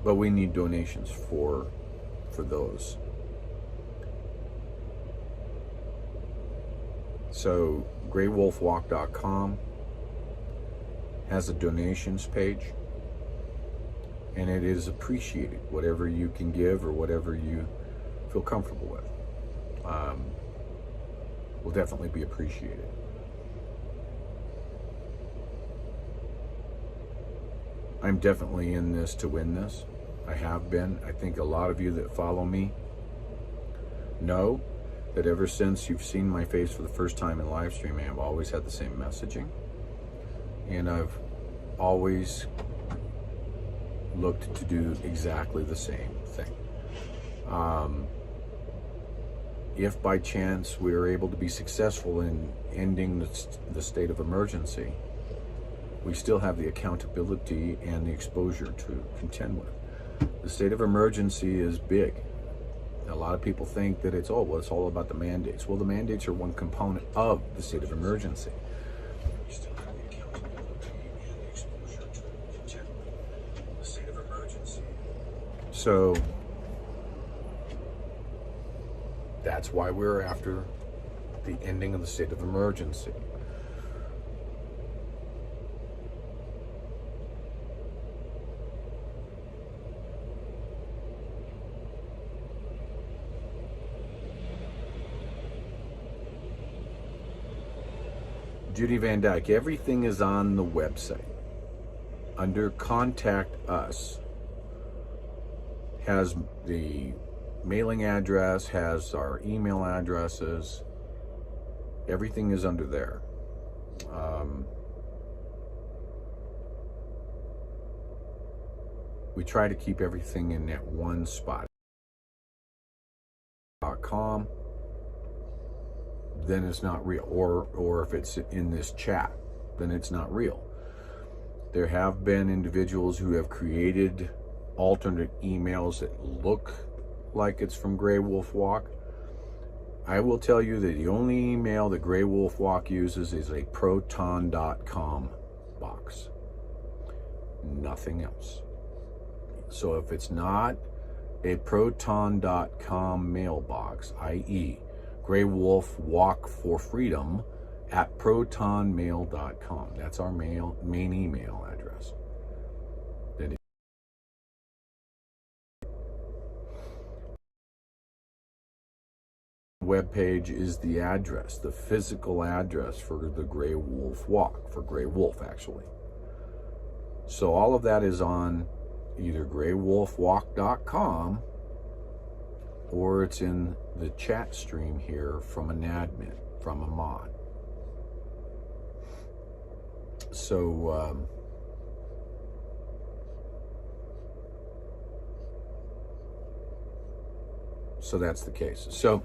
but we need donations for those. So greywolfwalk.com has a donations page, and it is appreciated, whatever you can give or whatever you feel comfortable with will definitely be appreciated. I'm definitely in this to win this. I have been. I think a lot of you that follow me know that ever since you've seen my face for the first time in live streaming, I've always had the same messaging. And I've always looked to do exactly the same thing. If by chance we are able to be successful in ending the state of emergency, we still have the accountability and the exposure to contend with. The state of emergency is big. A lot of people think that it's all about the mandates. Well, the mandates are one component of the state of emergency. We still have the accountability and the exposure to contend with the state of emergency. So that's why we're after the ending of the state of emergency. Judy Van Dyke, everything is on the website. Under Contact Us, has the mailing address, has our email addresses. Everything is under there. We try to keep everything in that one spot. .com. Then it's not real. Or if it's in this chat, then it's not real. There have been individuals who have created alternate emails that look like it's from Grey Wolf Walk. I will tell you that the only email that Grey Wolf Walk uses is a proton.com box. Nothing else. So if it's not a proton.com mailbox, i.e., Grey Wolf Walk for Freedom at protonmail.com. That's our main email address. Web page is the address, the physical address for the Grey Wolf Walk, for Grey Wolf actually. So all of that is on either greywolfwalk.com or it's in the chat stream here from an admin, from a mod. So so that's the case. So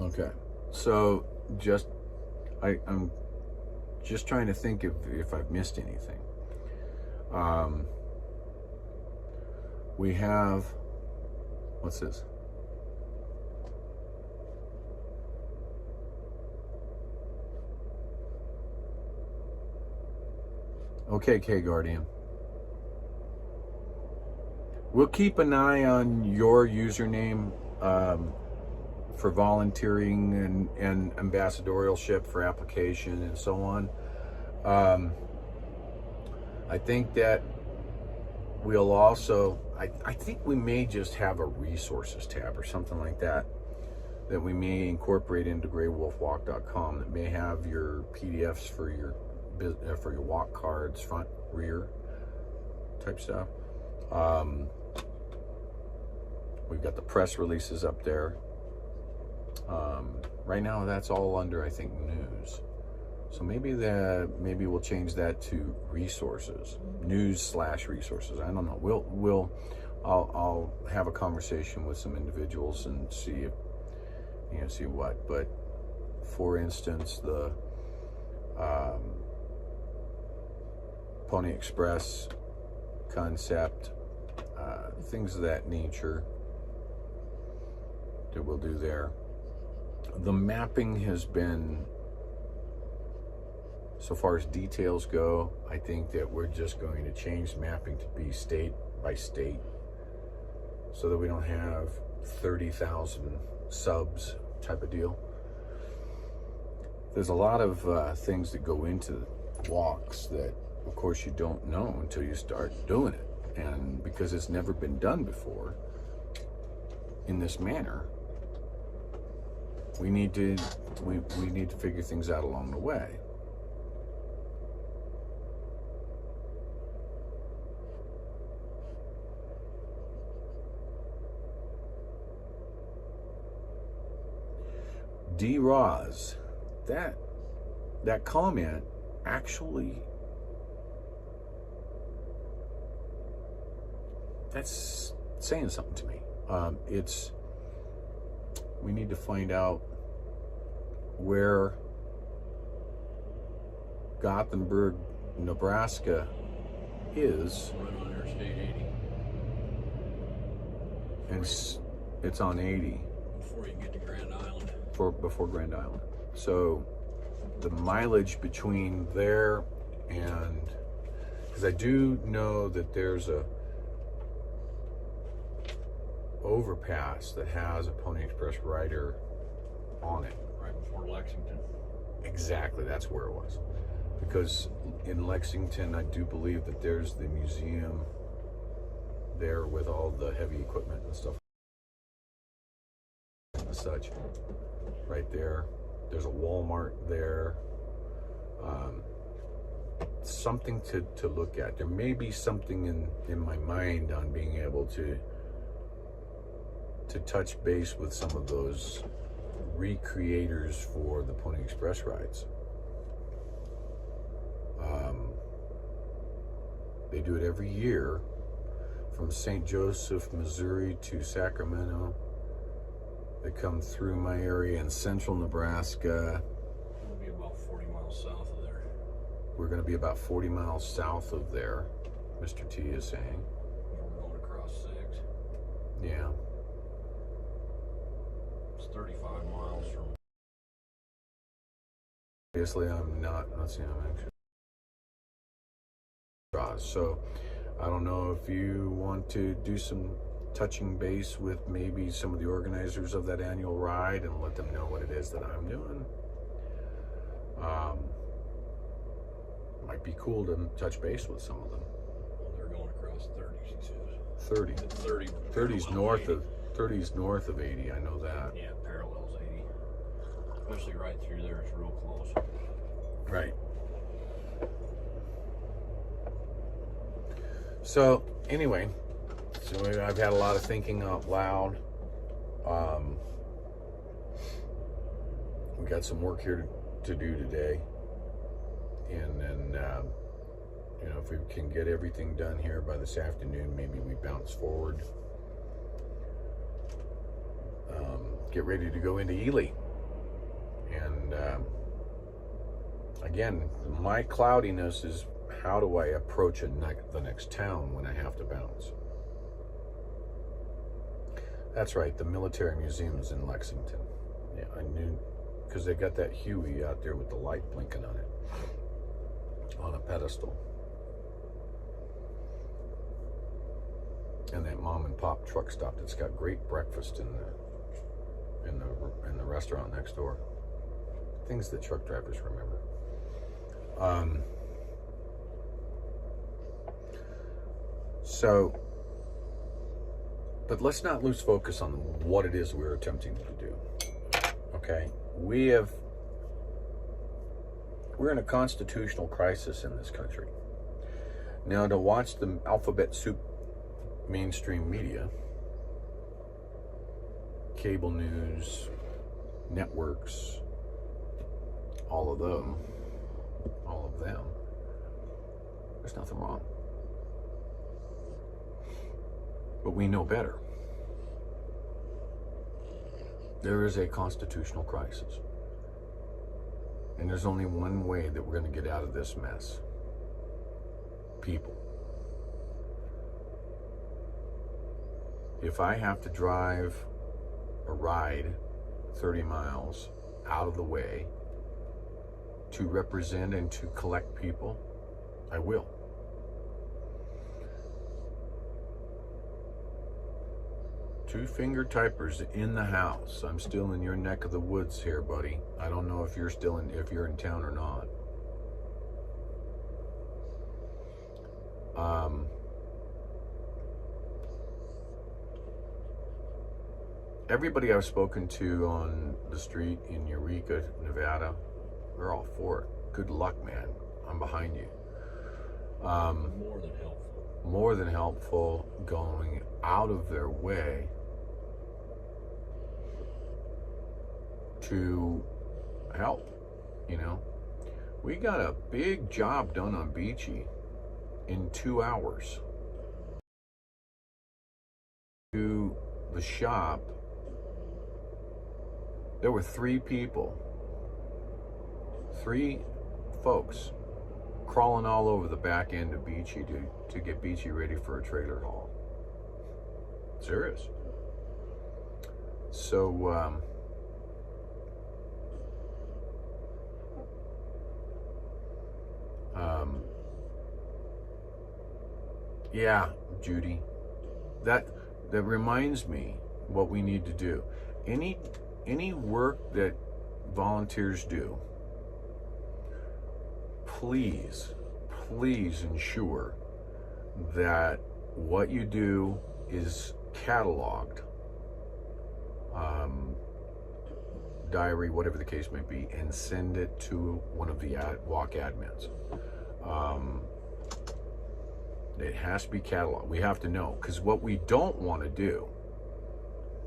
okay, so I'm just trying to think if I've missed anything. We have, what's this? Okay, K Guardian. We'll keep an eye on your username for volunteering and ambassadorship for application and so on. I think that we'll also, I think we may just have a resources tab or something like that we may incorporate into greywolfwalk.com that may have your PDFs for your walk cards, front, rear type stuff. We've got the press releases up there. Right now that's all under, I think, news. So maybe we'll change that to resources, news/resources. I don't know. I'll have a conversation with some individuals and see what. But for instance, the Pony Express concept, things of that nature that we'll do there. The mapping has been, so far as details go, I think that we're just going to change mapping to be state by state so that we don't have 30,000 subs type of deal. There's a lot of things that go into walks that, of course, you don't know until you start doing it. And because it's never been done before, in this manner, we need to figure things out along the way. D. Roz, that comment actually, that's saying something to me. We need to find out where Gothenburg, Nebraska is. Right on Interstate 80. And it's on 80. Before you get to Grand Island. Before Grand Island. So the mileage between there and, because I do know that there's a overpass that has a Pony Express rider on it. Right before Lexington. Exactly, that's where it was. Because in Lexington, I do believe that there's the museum there with all the heavy equipment and stuff and such. Right there. There's a Walmart there. Something to look at. There may be something in my mind on being able to touch base with some of those recreators for the Pony Express rides. They do it every year from St. Joseph, Missouri to Sacramento. They come through my area in central Nebraska. We'll be about 40 miles south of there. We're going to be about 40 miles south of there, Mr. T is saying. We're going across 6. Yeah. It's 35 miles from. Obviously, I'm not. Let's see, I'm actually. So, I don't know if you want to do some touching base with maybe some of the organizers of that annual ride and let them know what it is that I'm doing. Might be cool to touch base with some of them. Well, they're going across 30, she says. 30. 30. 30's north of 30's north of 80. I know that. Yeah, parallels 80. Especially right through there, it's real close. Right. So anyway, I've had a lot of thinking out loud. We got some work here to do today, and then if we can get everything done here by this afternoon, maybe we bounce forward. Get ready to go into Ely, and again, my cloudiness is, how do I approach the next town when I have to bounce? That's right, the military museum is in Lexington. Yeah, I knew, because they got that Huey out there with the light blinking on it, on a pedestal. And that mom and pop truck stop that's got great breakfast in the restaurant next door. Things that truck drivers remember. But let's not lose focus on what it is we're attempting to do. Okay? We're in a constitutional crisis in this country. Now, to watch the alphabet soup mainstream media, cable news, networks, all of them, there's nothing wrong. But we know better. There is a constitutional crisis. And there's only one way that we're going to get out of this mess. People. If I have to drive or ride 30 miles out of the way to represent and to collect people, I will. Two-finger typers in the house. I'm still in your neck of the woods here, buddy. I don't know if you're in town or not. everybody I've spoken to on the street in Eureka, Nevada, they're all for it. Good luck, man. I'm behind you. More than helpful. More than helpful, going out of their way to help. You know, we got a big job done on Beechy in 2 hours. To the shop, there were 3 people, 3 folks crawling all over the back end of Beechy to get Beechy ready for a trailer haul. Serious. So, yeah, Judy, that reminds me what we need to do. Any work that volunteers do, please ensure that what you do is cataloged, diary, whatever the case may be, and send it to one of the walk admins. It has to be cataloged. We have to know, because what we don't want to do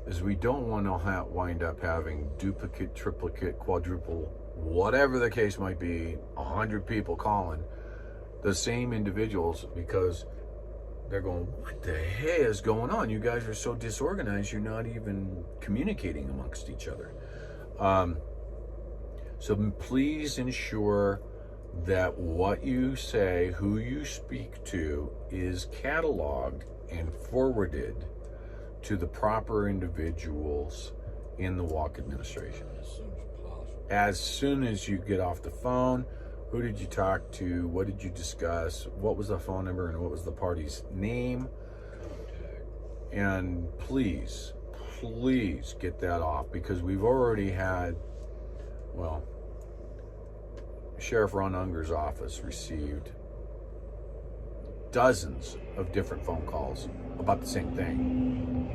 is we don't want to wind up having duplicate, triplicate, quadruple, whatever the case might be, 100 people calling the same individuals, because they're going, what the hell is going on? You guys are so disorganized, you're not even communicating amongst each other. So please ensure that what you say, who you speak to, is cataloged and forwarded to the proper individuals in the walk administration. As soon as possible. As soon as you get off the phone, who did you talk to? What did you discuss? What was the phone number and what was the party's name? Contact. And please get that off, because we've already had, well, Sheriff Ron Unger's office received dozens of different phone calls about the same thing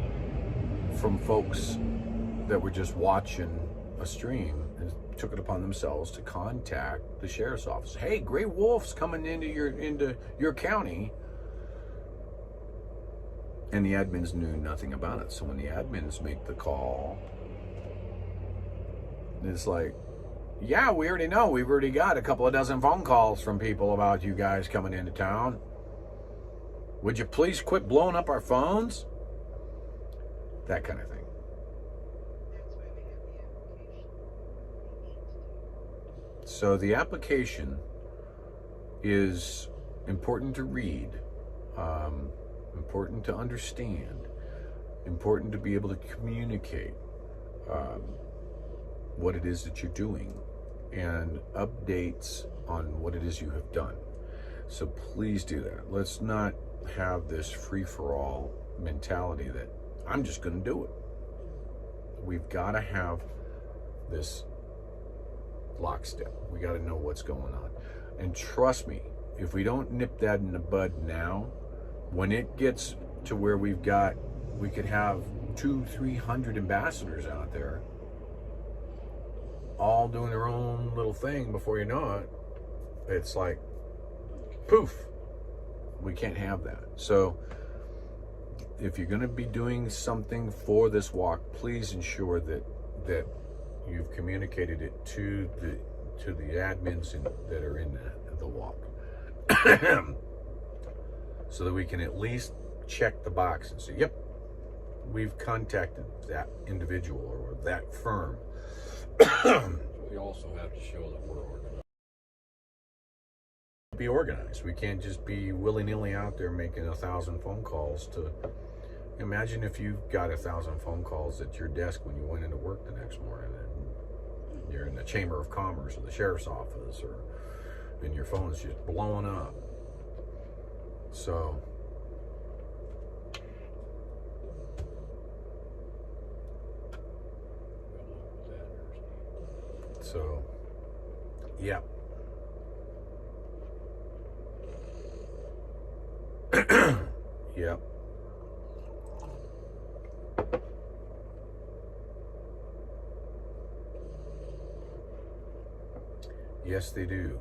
from folks that were just watching a stream and took it upon themselves to contact the sheriff's office. Hey, gray wolf's coming into your county. And the admins knew nothing about it. So when the admins make the call, it's like, yeah, we already know. We've already got a couple of dozen phone calls from people about you guys coming into town. Would you please quit blowing up our phones? That kind of thing. So the application is important to read, important to understand, important to be able to communicate what it is that you're doing, and updates on what it is you have done. So please do that. Let's not have this free-for-all mentality that I'm just going to do it. We've got to have this lockstep. We got to know what's going on. And trust me, if we don't nip that in the bud now, when it gets to where we could have 200-300 ambassadors out there all doing their own little thing, before you know it, it's like, poof, we can't have that. So if you're going to be doing something for this walk, please ensure that you've communicated it to the admins that are in the walk, so that we can at least check the box and say, yep, we've contacted that individual or that firm. We also have to show that we're organized. Be organized. We can't just be willy-nilly out there making 1,000 phone calls to. Imagine if you got 1,000 phone calls at your desk when you went into work the next morning, and you're in the Chamber of Commerce or the Sheriff's Office, and your phone's just blowing up. So yeah. Yep. Yes, they do.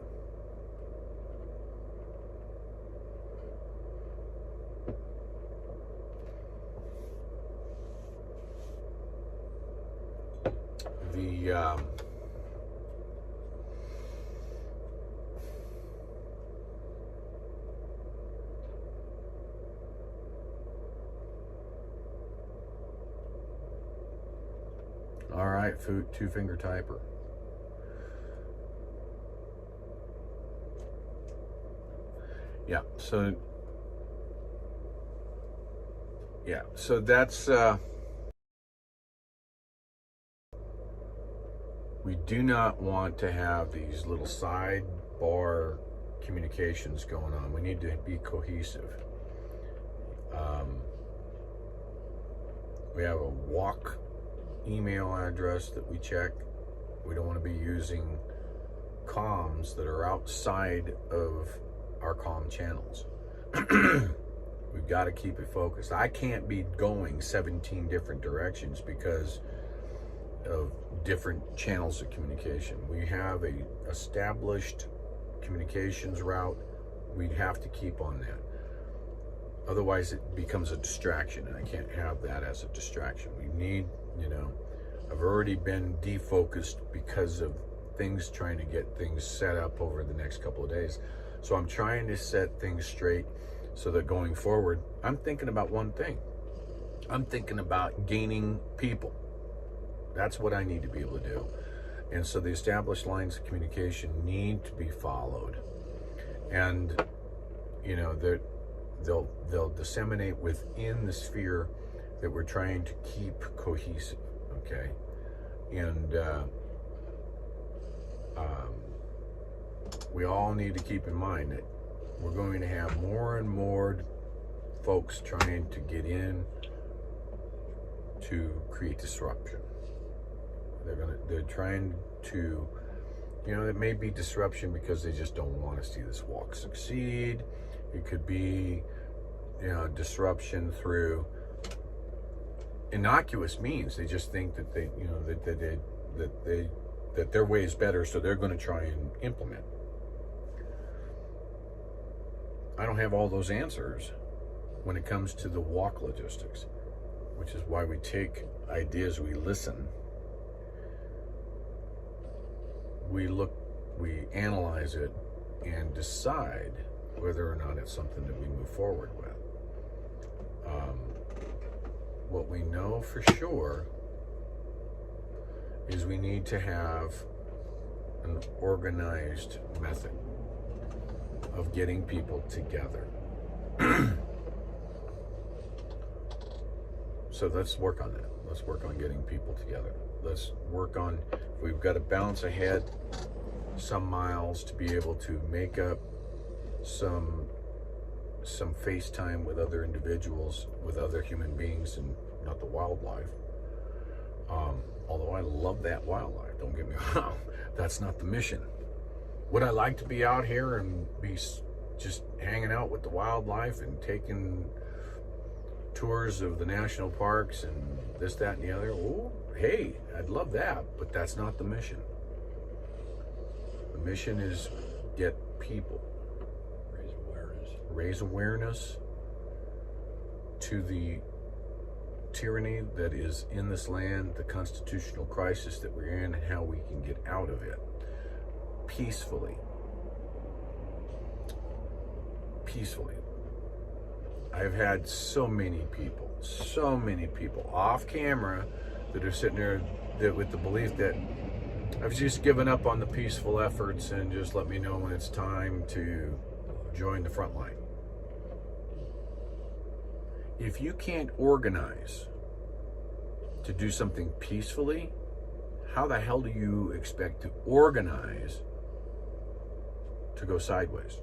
The all right, two-finger typer. Yeah, so that's we do not want to have these little sidebar communications going on. We need to be cohesive. We have a walk email address that we check. We don't want to be using comms that are outside of our comm channels. We've got to keep it focused. I can't be going 17 different directions because of different channels of communication. We have a established communications route. We have to keep on that. Otherwise it becomes a distraction, and I can't have that as a distraction. We need, I've already been defocused because of things, trying to get things set up over the next couple of days. So I'm trying to set things straight so that going forward, I'm thinking about one thing. I'm thinking about gaining people. That's what I need to be able to do. And so the established lines of communication need to be followed. And, they'll disseminate within the sphere that we're trying to keep cohesive, okay? And we all need to keep in mind that we're going to have more and more folks trying to get in to create disruption. They're trying to, it may be disruption because they just don't want to see this walk succeed. It could be, disruption through innocuous means. They just think that that their way is better, so they're going to try and implement. I don't have all those answers when it comes to the walk logistics, which is why we take ideas, we listen, we look, we analyze it, and decide whether or not it's something that we move forward with. What we know for sure is we need to have an organized method of getting people together. So let's work on that. Let's work on getting people together. Let's work on, we've got to bounce ahead some miles to be able to make up some FaceTime with other individuals, with other human beings, and not the wildlife. Although I love that wildlife, don't get me wrong, that's not the mission. Would I like to be out here and be just hanging out with the wildlife and taking tours of the national parks and this, that, and the other? Oh, hey, I'd love that, but that's not the mission. The mission is get people. Raise awareness to the tyranny that is in this land, the constitutional crisis that we're in, and how we can get out of it peacefully. I've had so many people off camera that are sitting there with the belief that I've just given up on the peaceful efforts and just let me know when it's time to join the front line. If you can't organize to do something peacefully, how the hell do you expect to organize to go sideways?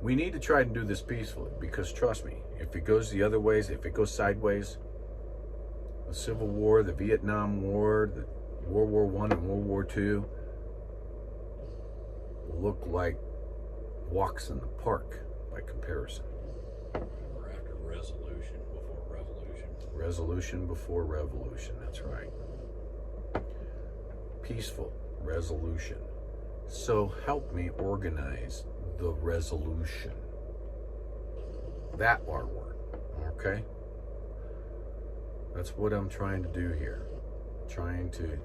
We need to try and do this peacefully, because trust me, if it goes the other ways, if it goes sideways, the Civil War, the Vietnam War, the World War I and World War II will look like walks in the park by comparison. We're after resolution before revolution. Resolution before revolution, that's right. Peaceful resolution. So help me organize the resolution. That R word, okay? That's what I'm trying to do here. Trying to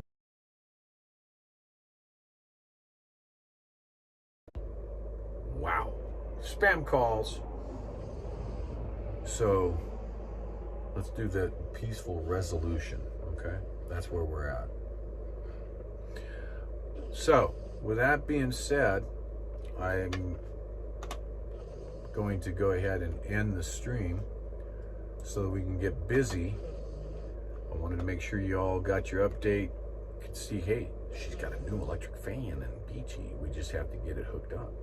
wow. Spam calls. So let's do that peaceful resolution, okay? That's where we're at. So, with that being said, I'm going to go ahead and end the stream so that we can get busy. I wanted to make sure you all got your update. You could see, hey, she's got a new electric fan in Beechy. We just have to get it hooked up.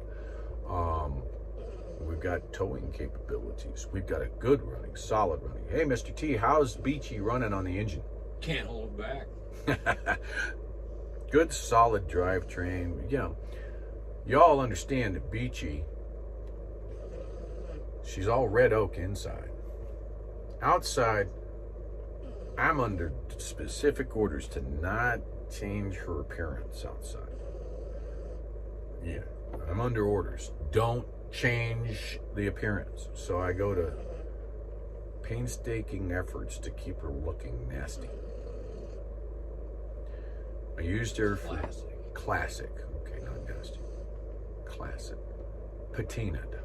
We've got towing capabilities. We've got a good running, solid running. Hey, Mr. T, how's Beechy running on the engine? Can't hold back. Good, solid drivetrain. You know, y'all understand that Beechy, she's all red oak inside. Outside, I'm under specific orders to not change her appearance outside. Yeah, I'm under orders. Don't change the appearance. So I go to painstaking efforts to keep her looking nasty. I used her for classic. Okay, not nasty. Classic. Patinaed.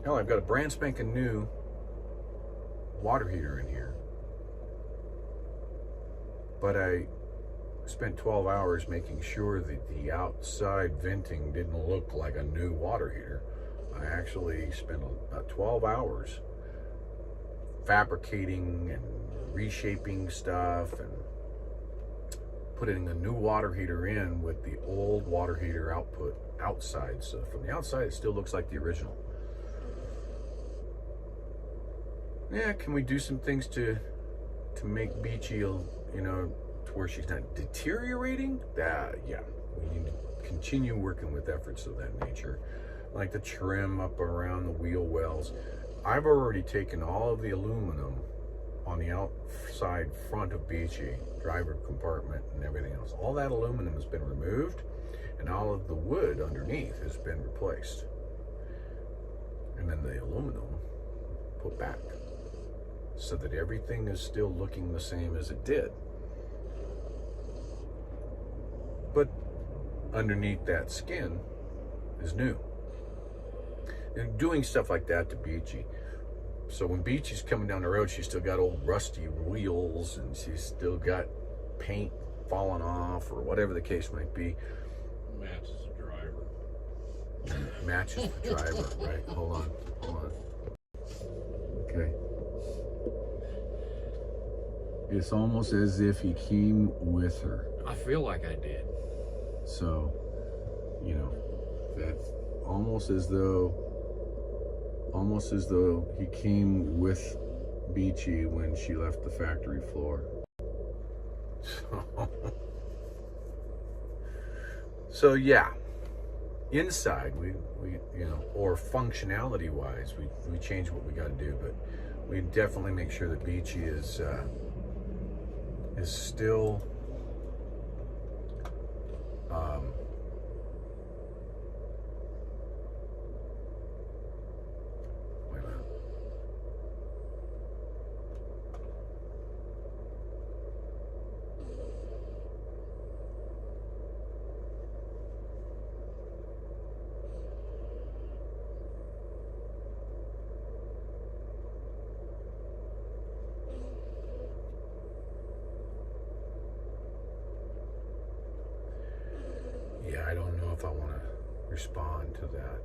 Hell, I've got a brand spanking new water heater in here. But I spent 12 hours making sure that the outside venting didn't look like a new water heater. I actually spent about 12 hours fabricating and reshaping stuff and putting a new water heater in with the old water heater output outside. So from the outside, it still looks like the original. Yeah, can we do some things to make Beechy, you know, to where she's not deteriorating? Yeah, we need to continue working with efforts of that nature, like the trim up around the wheel wells. I've already taken all of the aluminum on the outside front of Beechy, driver compartment and everything else. All that aluminum has been removed and all of the wood underneath has been replaced. And then the aluminum put back so that everything is still looking the same as it did. But underneath that skin is new. And doing stuff like that to Beechy. So when Beechy's coming down the road, she's still got old rusty wheels and she's still got paint falling off or whatever the case might be. Matches the driver. Matches the driver, right? Hold on. Okay. It's almost as if he came with her. I feel like I did. So, you know, that's almost as though he came with Beechy when she left the factory floor. So yeah, inside we you know, or functionality wise, we change what we got to do, but we definitely make sure that Beechy is still wait a minute. Yeah, I don't know if I want to respond to that.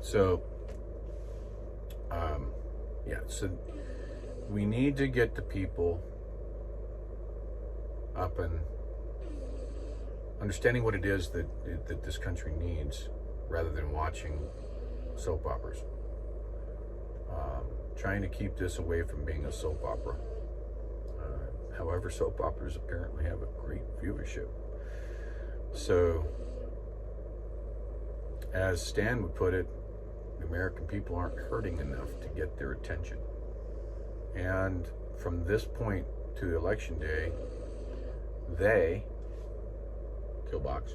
So, yeah, so we need to get the people up and understanding what it is that this country needs rather than watching soap operas. Trying to keep this away from being a soap opera. Have However, soap operas apparently have a great viewership. So, as Stan would put it, the American people aren't hurting enough to get their attention. And from this point to election day, they, Killbox,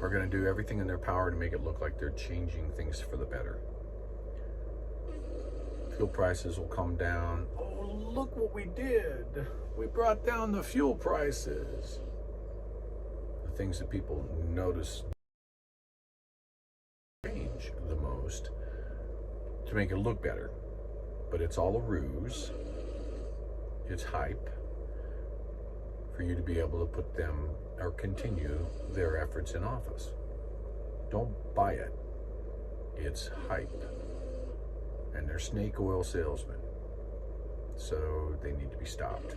are going to do everything in their power to make it look like they're changing things for the better. Fuel prices will come down. Oh, look what we did. We brought down the fuel prices. The things that people notice change the most to make it look better. But it's all a ruse. It's hype for you to be able to put them or continue their efforts in office. Don't buy it. It's hype. And they're snake oil salesmen. So they need to be stopped.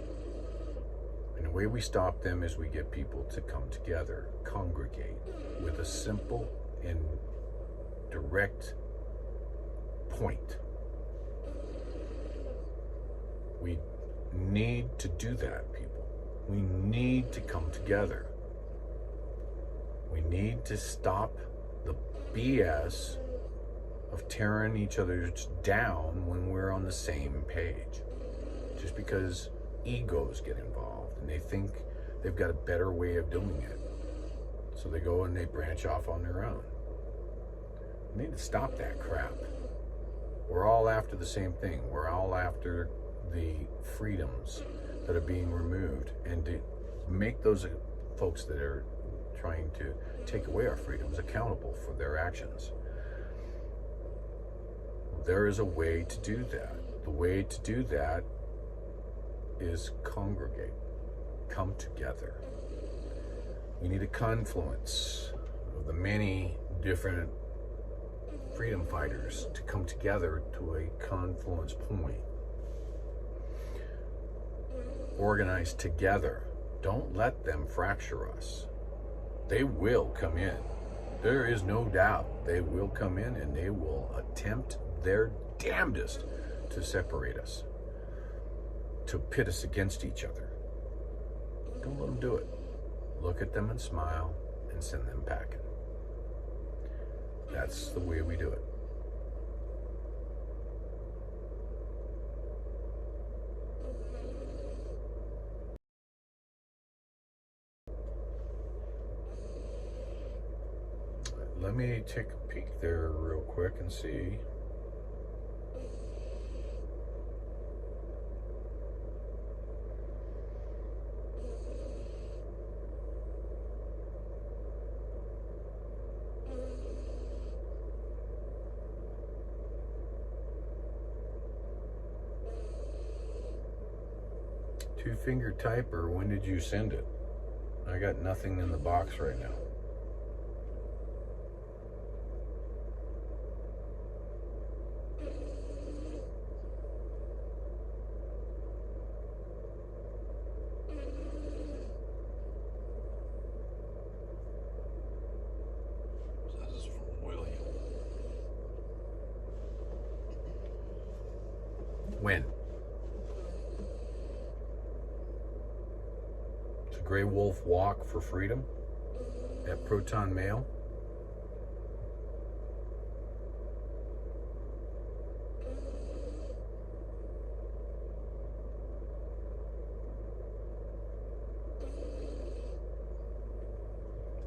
And the way we stop them is we get people to come together, congregate with a simple and direct point. We need to do that, people. We need to come together. We need to stop the BS of tearing each other down when we're on the same page. Just because egos get involved and they think they've got a better way of doing it. So they go and they branch off on their own. We need to stop that crap. We're all after the same thing. We're all after the freedoms that are being removed, and to make those folks that are trying to take away our freedoms accountable for their actions. There is a way to do that. The way to do that is congregate, come together. We need a confluence of the many different freedom fighters to come together to a confluence point. Organize together. Don't let them fracture us. They will come in. There is no doubt they will come in and they will attempt their damnedest to separate us, to pit us against each other. Don't let them do it. Look at them and smile and send them packing. That's the way we do it. Let me take a peek there real quick and see. Two-finger typer, when did you send it? I got nothing in the box right now. This is from William. When? It's a Gray Wolf Walk for Freedom at Proton Mail.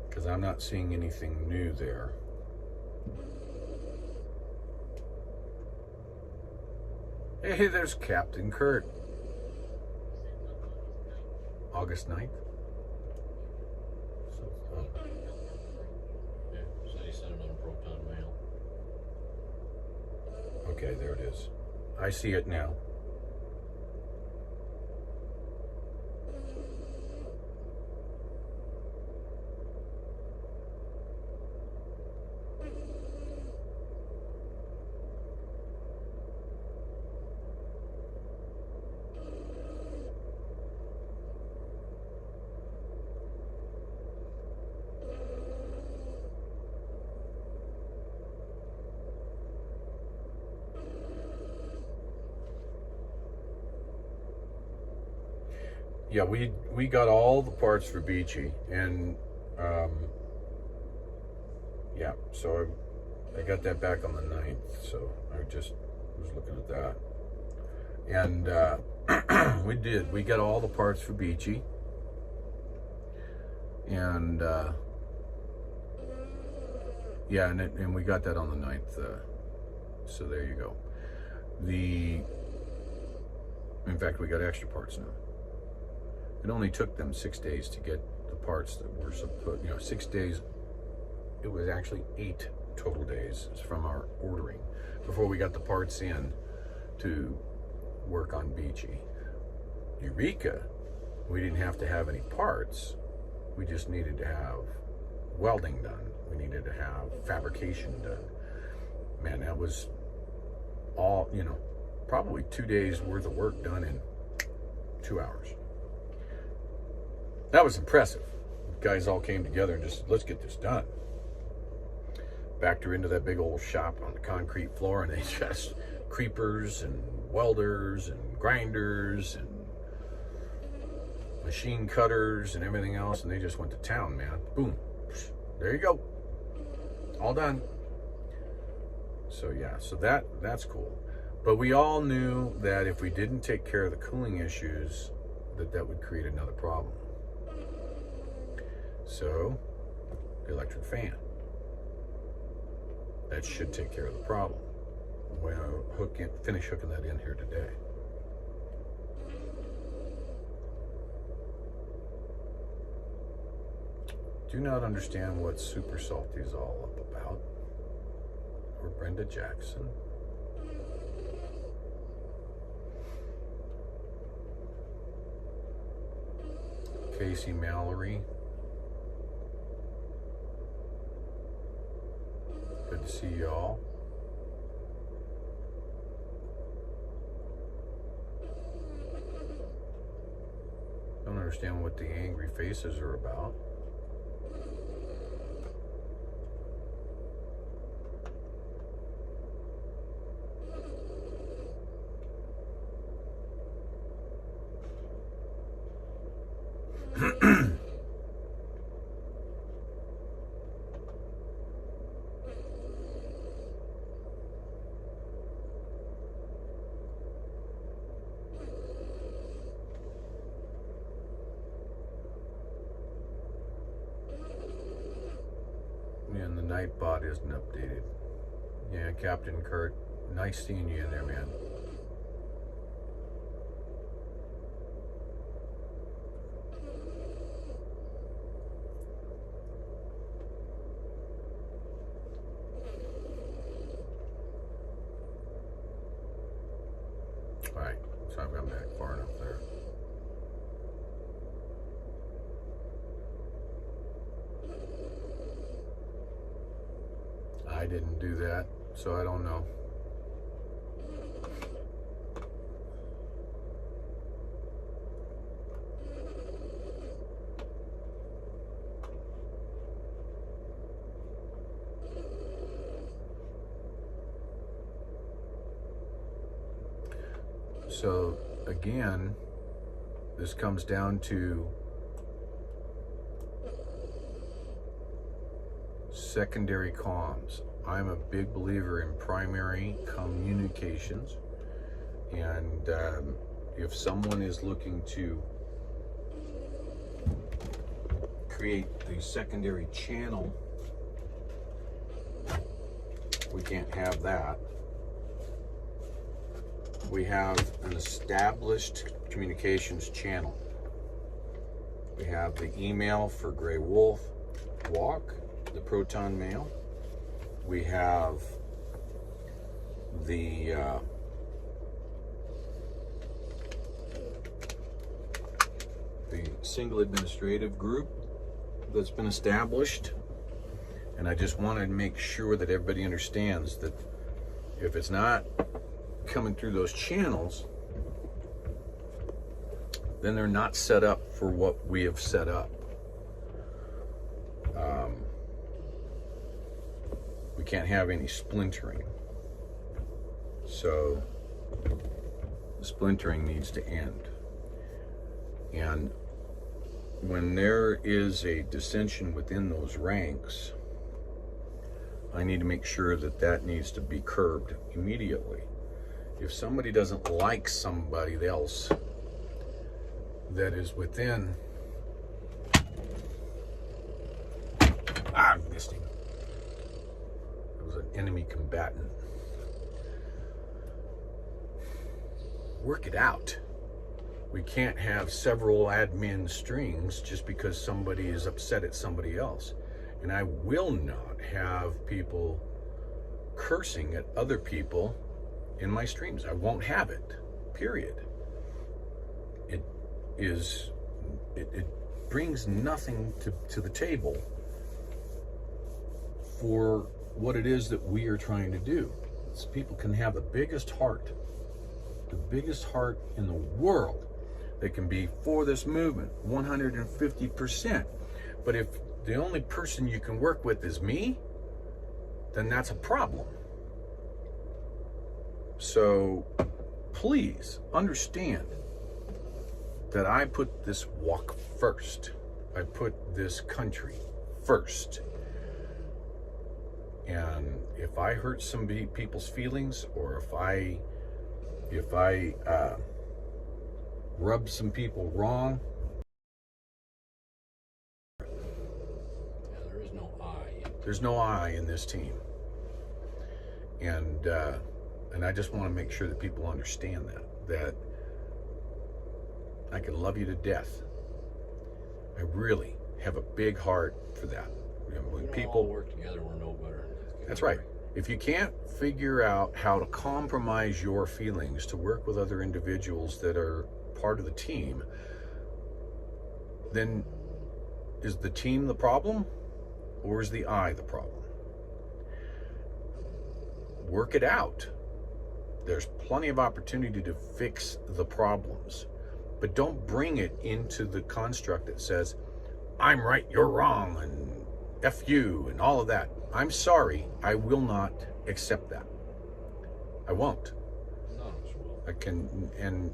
Because I'm not seeing anything new there. Hey, there's Captain Kurt. August 9th? Yeah, said he sent it on Proton Mail. Okay, there it is. I see it now. yeah, we got all the parts for Beechy, and yeah, so I got that back on the 9th, so I just was looking at that. And we got all the parts for Beechy, and yeah, and we got that on the 9th, so there you go. In fact, we got extra parts now. It only took them 6 days to get the parts that were supposed, 6 days. It was actually 8 total days from our ordering before we got the parts in to work on Beechy. Eureka, we didn't have to have any parts. We just needed to have welding done. We needed to have fabrication done. Man, that was all, probably 2 days worth of work done in 2 hours. That was impressive. The guys all came together and just, let's get this done. Backed her into that big old shop on the concrete floor, and they just creepers and welders and grinders and machine cutters and everything else, and they just went to town, man. Boom. There you go. All done. So yeah, so that's cool. But we all knew that if we didn't take care of the cooling issues, that would create another problem. So, the electric fan. That should take care of the problem. We'll finish hooking that in here today. Do not understand what Super Salty is all up about. Or Brenda Jackson. Casey Mallory. Good to see y'all. Don't understand what the angry faces are about. And the Nightbot isn't updated. Yeah, Captain Kurt, nice seeing you in there, man. Alright, so I've gone back far enough there. I didn't do that, so I don't know. So again, this comes down to secondary comms. I'm a big believer in primary communications, and if someone is looking to create the secondary channel, we can't have that. We have an established communications channel. We have the email for Grey Wolf Walk, the Proton Mail. We have the single administrative group that's been established, and I just want to make sure that everybody understands that if it's not coming through those channels, then they're not set up for what we have set up. We can't have any splintering. So the splintering needs to end. And when there is a dissension within those ranks, I need to make sure that that needs to be curbed immediately. If somebody doesn't like somebody else that is within... I missed him. It was an enemy combatant. Work it out. We can't have several admin strings just because somebody is upset at somebody else. And I will not have people cursing at other people in my streams. I won't have it, period. It brings nothing to the table for what it is that we are trying to do. It's people can have the biggest heart in the world. They can be for this movement 150%. But if the only person you can work with is me, then that's a problem. So please understand that I put this walk first. I put this country first. And if I hurt some people's feelings, or if I rub some people wrong, there is no I. There's no I in this team. And I just want to make sure that people understand that I can love you to death. I really have a big heart for that. When people all work together, we're no better. That's right. If you can't figure out how to compromise your feelings to work with other individuals that are part of the team, then is the team the problem, or is the I the problem? Work it out. There's plenty of opportunity to fix the problems, but don't bring it into the construct that says, I'm right, you're wrong, and F you, and all of that. I'm sorry, I will not accept that. I won't. No, I can, and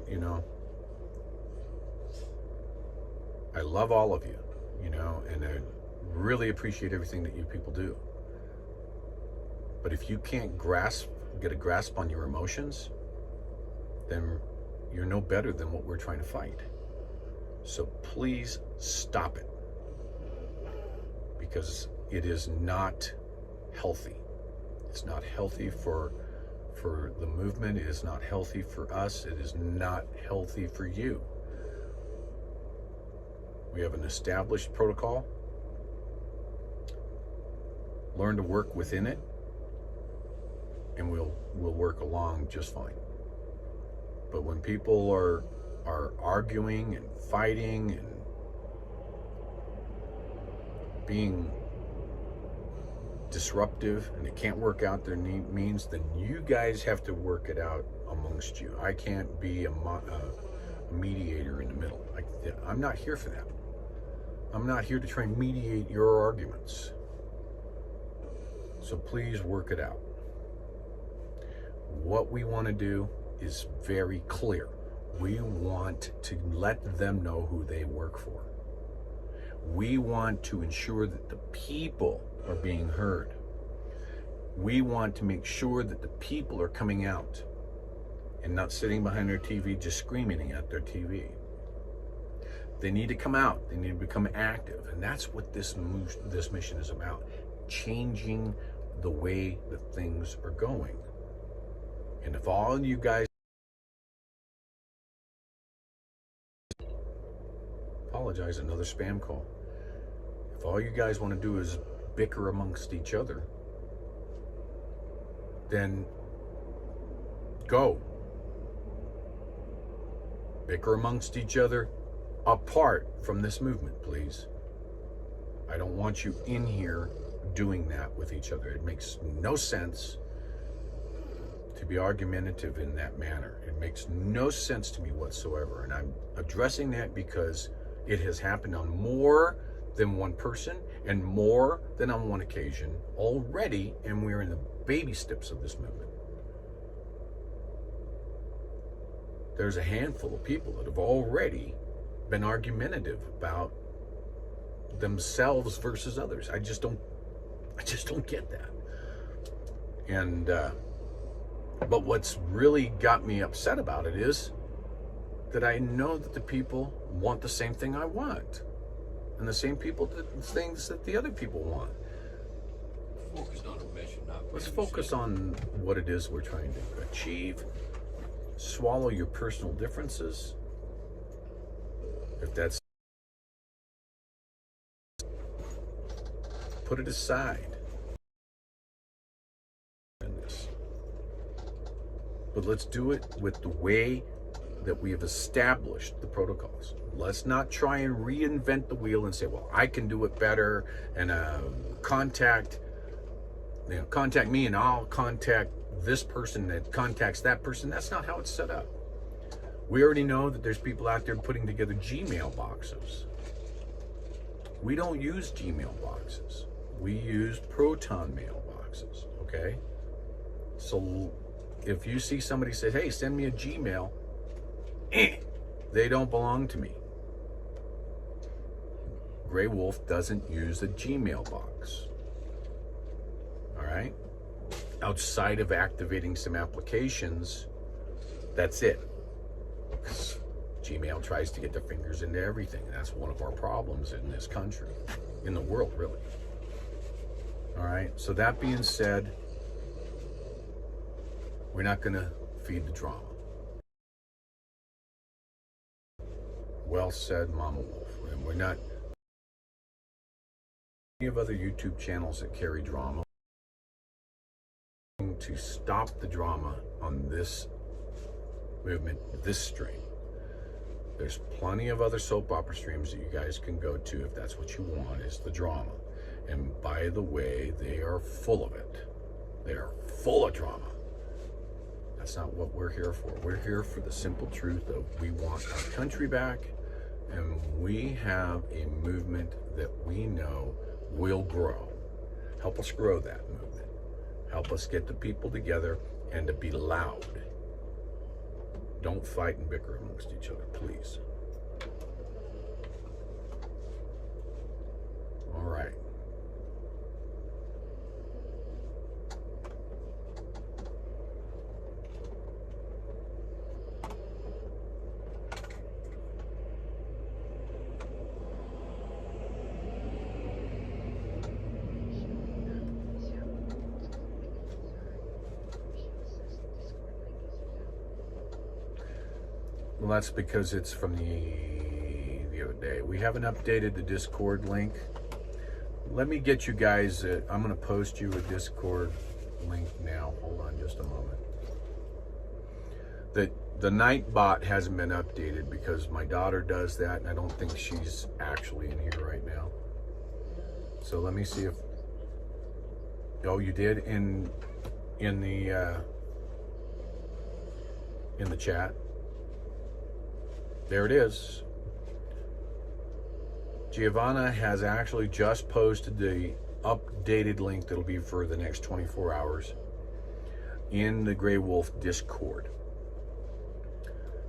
I love all of you, and I really appreciate everything that you people do. But if you can't get a grasp on your emotions, then you're no better than what we're trying to fight. So please stop it, because it is not healthy. It's not healthy for the movement. It is not healthy for us. It is not healthy for you. We have an established protocol. Learn to work within it, and we'll work along just fine. But when people are arguing and fighting and being disruptive, and it can't work out their means, then you guys have to work it out amongst you. I can't be a mediator in the middle. I'm not here for that. I'm not here to try and mediate your arguments. So please work it out. What we want to do is very clear. We want to let them know who they work for. We want to ensure that the people are being heard. We want to make sure that the people are coming out and not sitting behind their TV just screaming at their TV. They need to come out. They need to become active. And that's what this mission is about. Changing the way that things are going. And if all you guys... Apologize, another spam call. If all you guys want to do is bicker amongst each other, then go. Bicker amongst each other apart from this movement, please. I don't want you in here doing that with each other. It makes no sense to be argumentative in that manner. It makes no sense to me whatsoever. And I'm addressing that because it has happened on more than one person and more than on one occasion already, and we're in the baby steps of this movement. There's a handful of people that have already been argumentative about themselves versus others. I just don't get that. And but what's really got me upset about it is that I know that the people want the same thing I want, and the same things that the other people want. Focus on a mission, not Let's focus on what it is we're trying to achieve. Swallow your personal differences. If that's, put it aside. But let's do it with the way that we have established the protocols. Let's not try and reinvent the wheel and say, well, I can do it better, and contact me and I'll contact this person that contacts that person. That's not how it's set up. We already know that there's people out there putting together Gmail boxes. We don't use Gmail boxes. We use Proton mail boxes, okay? So if you see somebody say, hey, send me a Gmail, they don't belong to me. Grey Wolf doesn't use a Gmail box. All right? Outside of activating some applications, that's it. Gmail tries to get their fingers into everything. That's one of our problems in this country, in the world, really. All right? So that being said, we're not going to feed the drama. Well said, Mama Wolf. And we're not. We have other YouTube channels that carry drama. To stop the drama on this movement, this stream. There's plenty of other soap opera streams that you guys can go to if that's what you want, is the drama. And by the way, they are full of it. They are full of drama. That's not what we're here for. We're here for the simple truth of we want our country back, and we have a movement that we know will grow. Help us grow that movement. Help us get the people together and to be loud. Don't fight and bicker amongst each other, please. All right. Well, that's because it's from the other day. We haven't updated the Discord link. Let me get you guys, I'm going to post you a Discord link now. Hold on just a moment. The night bot hasn't been updated because my daughter does that, and I don't think she's actually in here right now. So let me see if, oh, you did in the chat. There it is. Giovanna has actually just posted the updated link that'll be for the next 24 hours in the Grey Wolf Discord.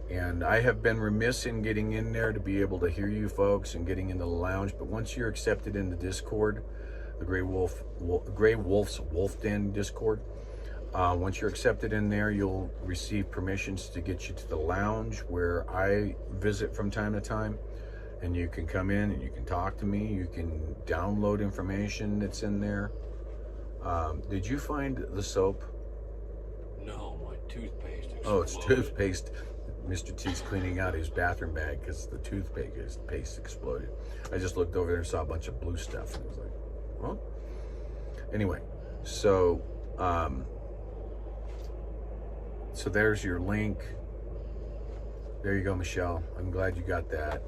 And I have been remiss in getting in there to be able to hear you folks and getting into the lounge, but once you're accepted in the Discord, the Grey Wolf's Wolf Den Discord, once you're accepted in there, you'll receive permissions to get you to the lounge where I visit from time to time. And you can come in and you can talk to me. You can download information that's in there. Did you find the soap? No, my toothpaste exploded. Oh, it's toothpaste. Mr. T's cleaning out his bathroom bag because the toothpaste exploded. I just looked over there and saw a bunch of blue stuff. And I was like, well, anyway, so there's your link. There you go, Michelle. I'm glad you got that.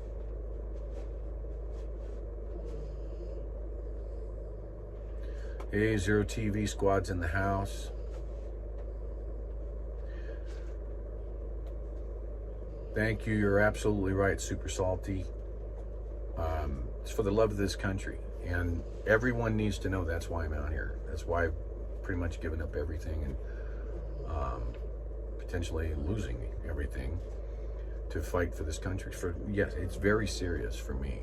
Hey, Zero TV Squad's in the house. Thank you. You're absolutely right, Super Salty. It's for the love of this country. And everyone needs to know that's why I'm out here. That's why I've pretty much given up everything and potentially losing everything to fight for this country. Yes, it's very serious for me.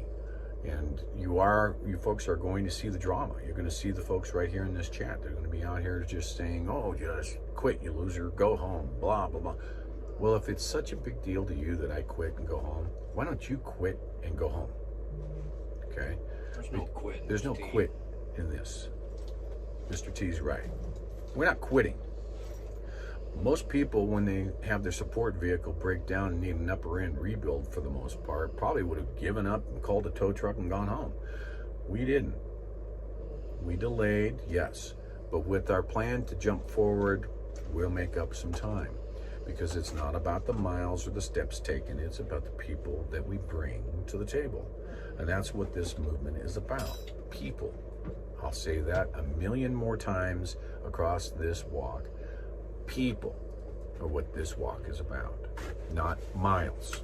And you folks are going to see the drama. You're going to see the folks right here in this chat. They're going to be out here just saying, oh, just quit, you loser, go home, blah, blah, blah. Well, if it's such a big deal to you that I quit and go home, why don't you quit and go home? Okay? There's no quit. There's no quit in this. Mr. T's right. We're not quitting. Most people, when they have their support vehicle break down and need an upper end rebuild for the most part, probably would have given up and called a tow truck and gone home. We didn't. We delayed, yes. But with our plan to jump forward, we'll make up some time. Because it's not about the miles or the steps taken, it's about the people that we bring to the table. And that's what this movement is about. People. I'll say that a million more times across this walk. People are what this walk is about, not miles.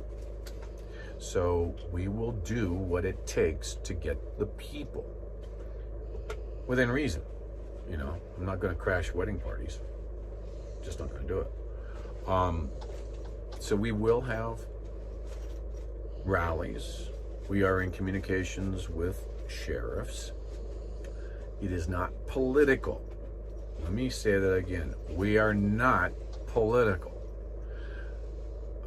So we will do what it takes to get the people within reason. You know, I'm not going to crash wedding parties. Just not going to do it. So we will have rallies. We are in communications with sheriffs. It is not political. Let me say that again. We are not political.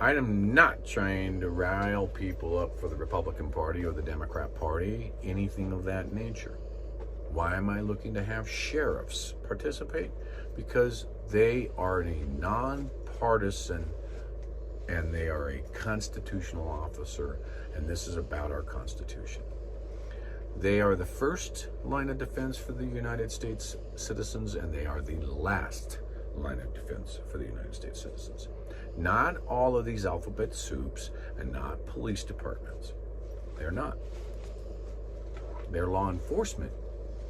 I am not trying to rile people up for the Republican Party or the Democrat Party, anything of that nature. Why am I looking to have sheriffs participate? Because they are a nonpartisan and they are a constitutional officer, and this is about our Constitution. They are the first line of defense for the United States citizens, and they are the last line of defense for the United States citizens. Not all of these alphabet soups and not police departments. They're not. They're law enforcement,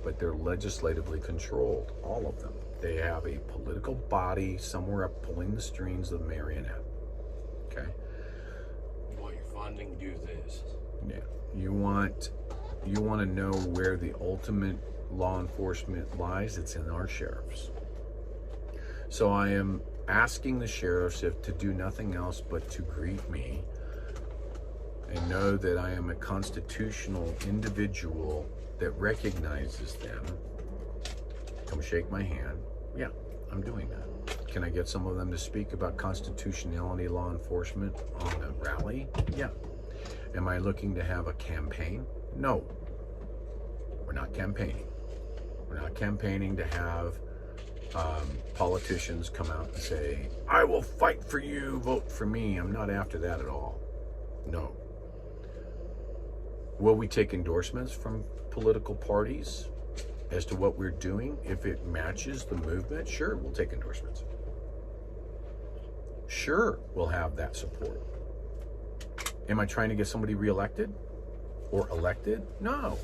but they're legislatively controlled, all of them. They have a political body somewhere up pulling the strings of the marionette. Okay? You want your funding, do this. Yeah. You want to know where the ultimate law enforcement lies? It's in our sheriffs. So I am asking the sheriffs to do nothing else but to greet me and know that I am a constitutional individual that recognizes them. Come shake my hand. Yeah, I'm doing that. Can I get some of them to speak about constitutionality, law enforcement on a rally? Yeah. Am I looking to have a campaign? No. We're not campaigning. We're not campaigning to have politicians come out and say, I will fight for you, vote for me. I'm not after that at all. No. Will we take endorsements from political parties as to what we're doing? If it matches the movement, sure, we'll take endorsements. Sure, we'll have that support. Am I trying to get somebody reelected or elected? No.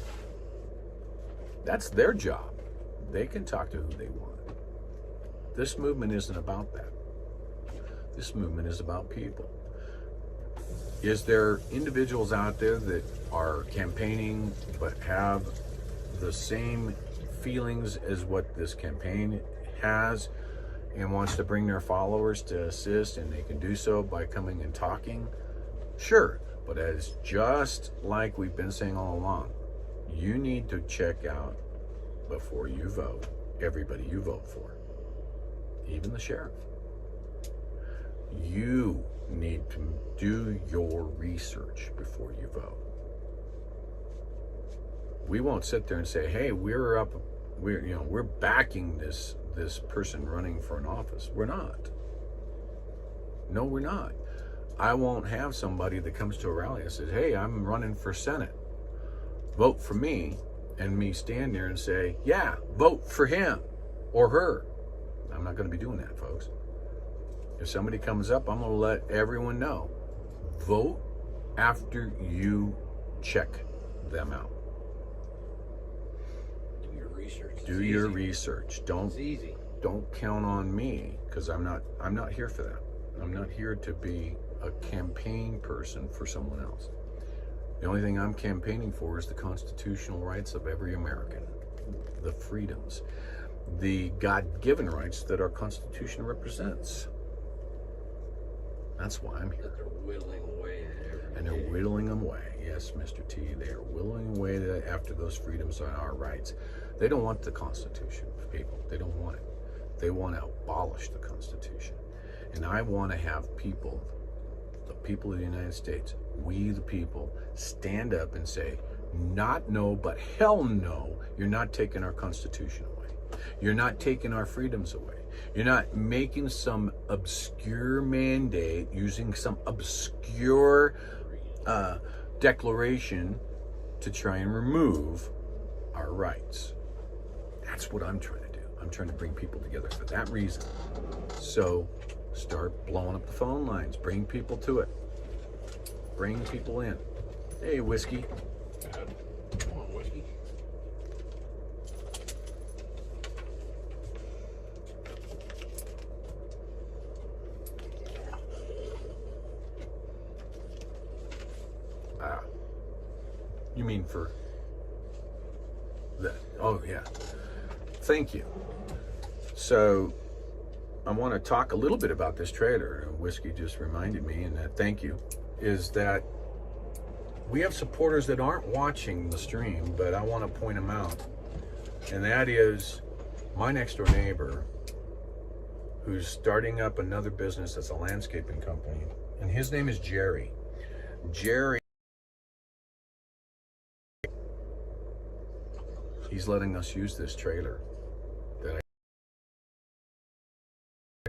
That's their job. They can talk to who they want. This movement isn't about that. This movement is about people. Is there individuals out there that are campaigning but have the same feelings as what this campaign has and wants to bring their followers to assist, and they can do so by coming and talking? Sure, but as just like we've been saying all along, you need to check out before you vote everybody you vote for, even the sheriff. You need to do your research before you vote. We won't sit there and say, hey, we're backing this person running for an office. We're not. No, we're not. I won't have somebody that comes to a rally and says, hey, I'm running for Senate. Vote for me, and me stand there and say, yeah, vote for him or her. I'm not going to be doing that, folks. If somebody comes up, I'm going to let everyone know. Vote after you check them out. Do your research. Do your research. It's easy. Don't count on me, because I'm not here for that. I'm not here to be a campaign person for someone else. The only thing I'm campaigning for is the constitutional rights of every American, the freedoms, the God-given rights that our Constitution represents. That's why I'm here. They're whittling away at every And they're day. whittling them away. Yes, Mr. T, they are whittling away after those freedoms and our rights. They don't want the Constitution, people. They don't want it. They want to abolish the Constitution. And I want to have people, the people of the United States, we the people, stand up and say, not no, but hell no, you're not taking our Constitution away. You're not taking our freedoms away. You're not making some obscure mandate using some obscure declaration to try and remove our rights. That's what I'm trying to do. I'm trying to bring people together for that reason. So start blowing up the phone lines. Bring people to it. Bring people in. Hey, Whiskey. Come on, Whiskey. You mean for that? Oh, yeah. Thank you. So I want to talk a little bit about this trailer. Whiskey just reminded me, and thank you, is that we have supporters that aren't watching the stream, but I want to point them out. And that is my next door neighbor who's starting up another business that's a landscaping company. And his name is Jerry. Jerry, he's letting us use this trailer that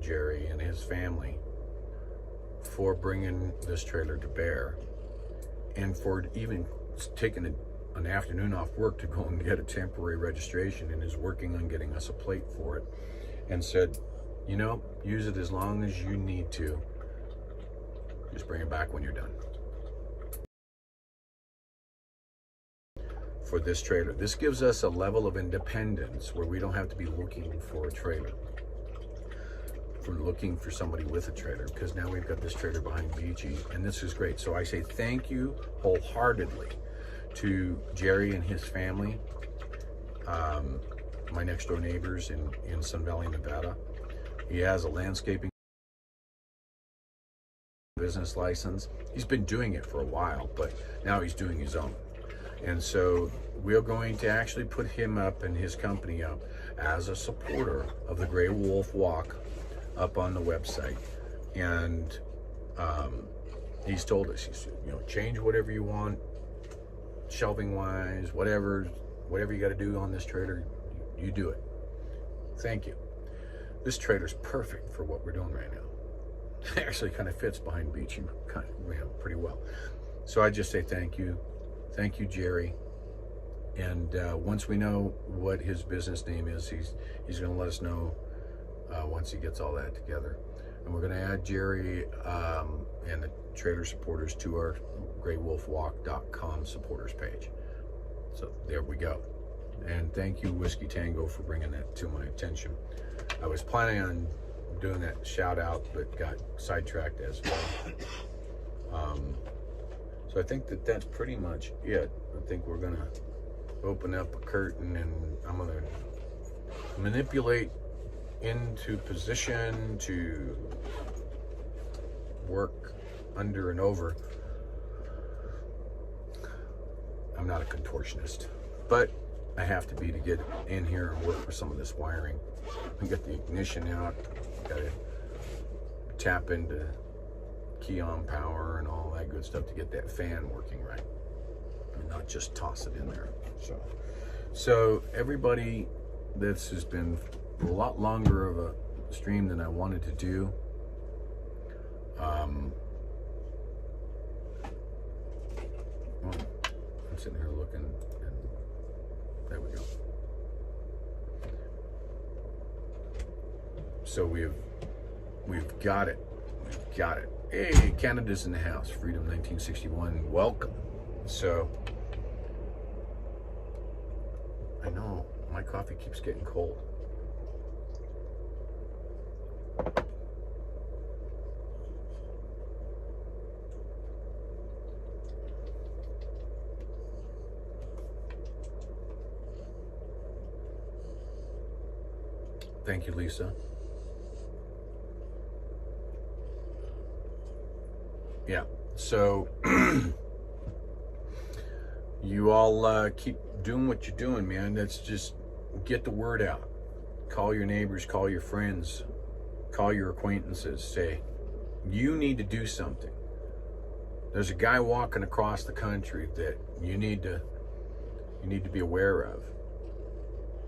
Jerry and his family for bringing this trailer to bear, and for even taking an afternoon off work to go and get a temporary registration, and is working on getting us a plate for it, and said, you know, use it as long as you need to. Just bring it back when you're done. For this trailer, this gives us a level of independence where we don't have to be looking for a trailer, for looking for somebody with a trailer, because now we've got this trailer behind Beechy, and this is great. So I say thank you wholeheartedly to Jerry and his family, my next door neighbors in Sun Valley, Nevada. He has a landscaping business license. He's been doing it for a while, but now he's doing his own. And so we're going to actually put him up and his company up as a supporter of the Gray Wolf Walk up on the website. And he's told us, he said, you know, change whatever you want, shelving wise, whatever you got to do on this trailer, you do it. Thank you. This trailer's perfect for what we're doing right now. It actually kind of fits behind Beechy pretty well. So I just say thank you. Thank you, Jerry. And once we know what his business name is, he's going to let us know once he gets all that together. And we're going to add Jerry and the trailer supporters to our greywolfwalk.com supporters page. So there we go. And thank you, Whiskey Tango, for bringing that to my attention. I was planning on doing that shout out, but got sidetracked as well. So I think that's pretty much it. I think we're gonna open up a curtain, and I'm gonna manipulate into position to work under and over. I'm not a contortionist, but I have to be to get in here and work with some of this wiring. I get the ignition out, gotta tap into key on power and all that good stuff to get that fan working right, and not just toss it in there. So everybody, this has been a lot longer of a stream than I wanted to do. Well, I'm sitting here looking, and there we go. So we've got it. We've got it. Hey, Canada's in the house. Freedom 1961. Welcome. So I know my coffee keeps getting cold. Thank you, Lisa. Yeah. So you all keep doing what you're doing, man. That's just get the word out. Call your neighbors, call your friends, call your acquaintances. Say, you need to do something. There's a guy walking across the country that you need to be aware of.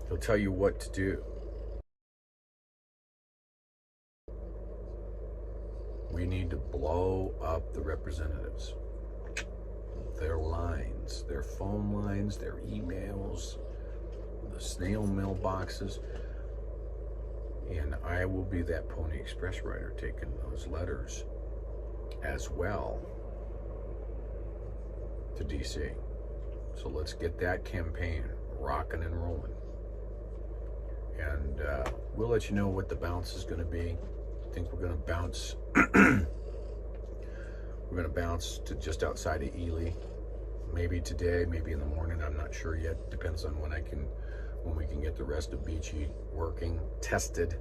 He'll tell you what to do. We need to blow up the representatives. Their lines, their phone lines, their emails, the snail mailboxes. And I will be that Pony Express rider taking those letters as well to DC. So let's get that campaign rocking and rolling. And we'll let you know what the bounce is going to be. I think we're going to bounce. We're going to bounce to just outside of Ely. Maybe today, maybe in the morning. I'm not sure yet. Depends on when we can get the rest of Beechy working, tested.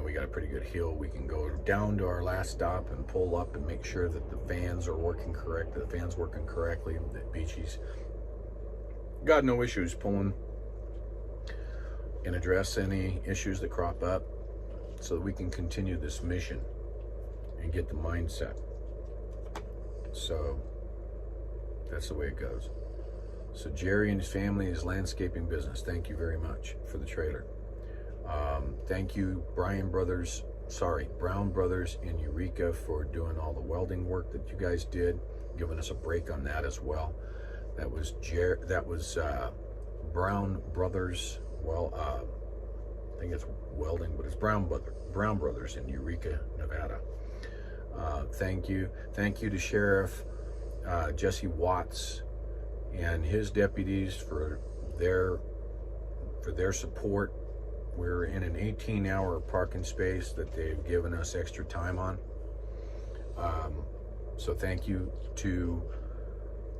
We got a pretty good hill. We can go down to our last stop and pull up and make sure that the fans are working correctly. The fans working correctly. That Beechy's got no issues pulling and address any issues that crop up, so that we can continue this mission and get the mindset. So that's the way it goes. So Jerry and his family, his landscaping business, thank you very much for the trailer. Thank you, Brown Brothers in Eureka for doing all the welding work that you guys did, giving us a break on that as well. That was Brown Brothers. Well, I think it's welding, but it's Brown Brothers in Eureka, Nevada. Thank you to Sheriff Jesse Watts and his deputies for their support. We're in an 18-hour parking space that they've given us extra time on. So thank you to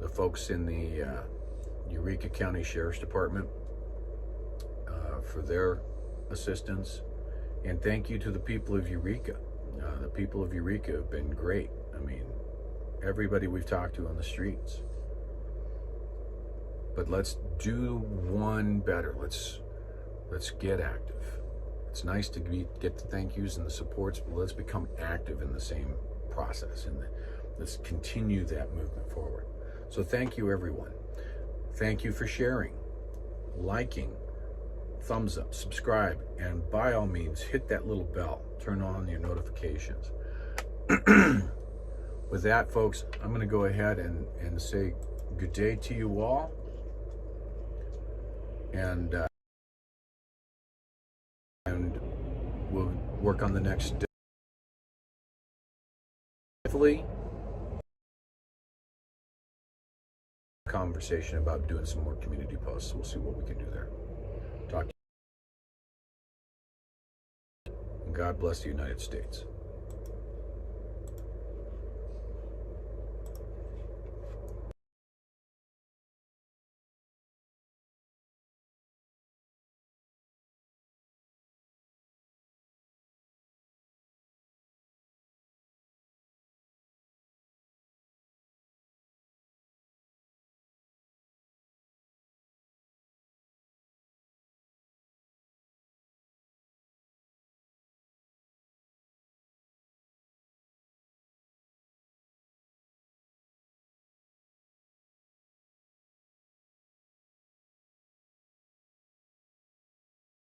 the folks in the Eureka County Sheriff's Department for their assistance. And thank you to the people of Eureka. The people of Eureka have been great. I mean, everybody we've talked to on the streets. But let's do one better. Let's get active. It's nice to get the thank yous and the supports, but let's become active in the same process. And let's continue that movement forward. So thank you, everyone. Thank you for sharing, liking, thumbs up, subscribe, and by all means, hit that little bell. Turn on your notifications. With that, folks, I'm going to go ahead and say good day to you all. And we'll work on the next conversation about doing some more community posts. We'll see what we can do there. Talk to you. And God bless the United States.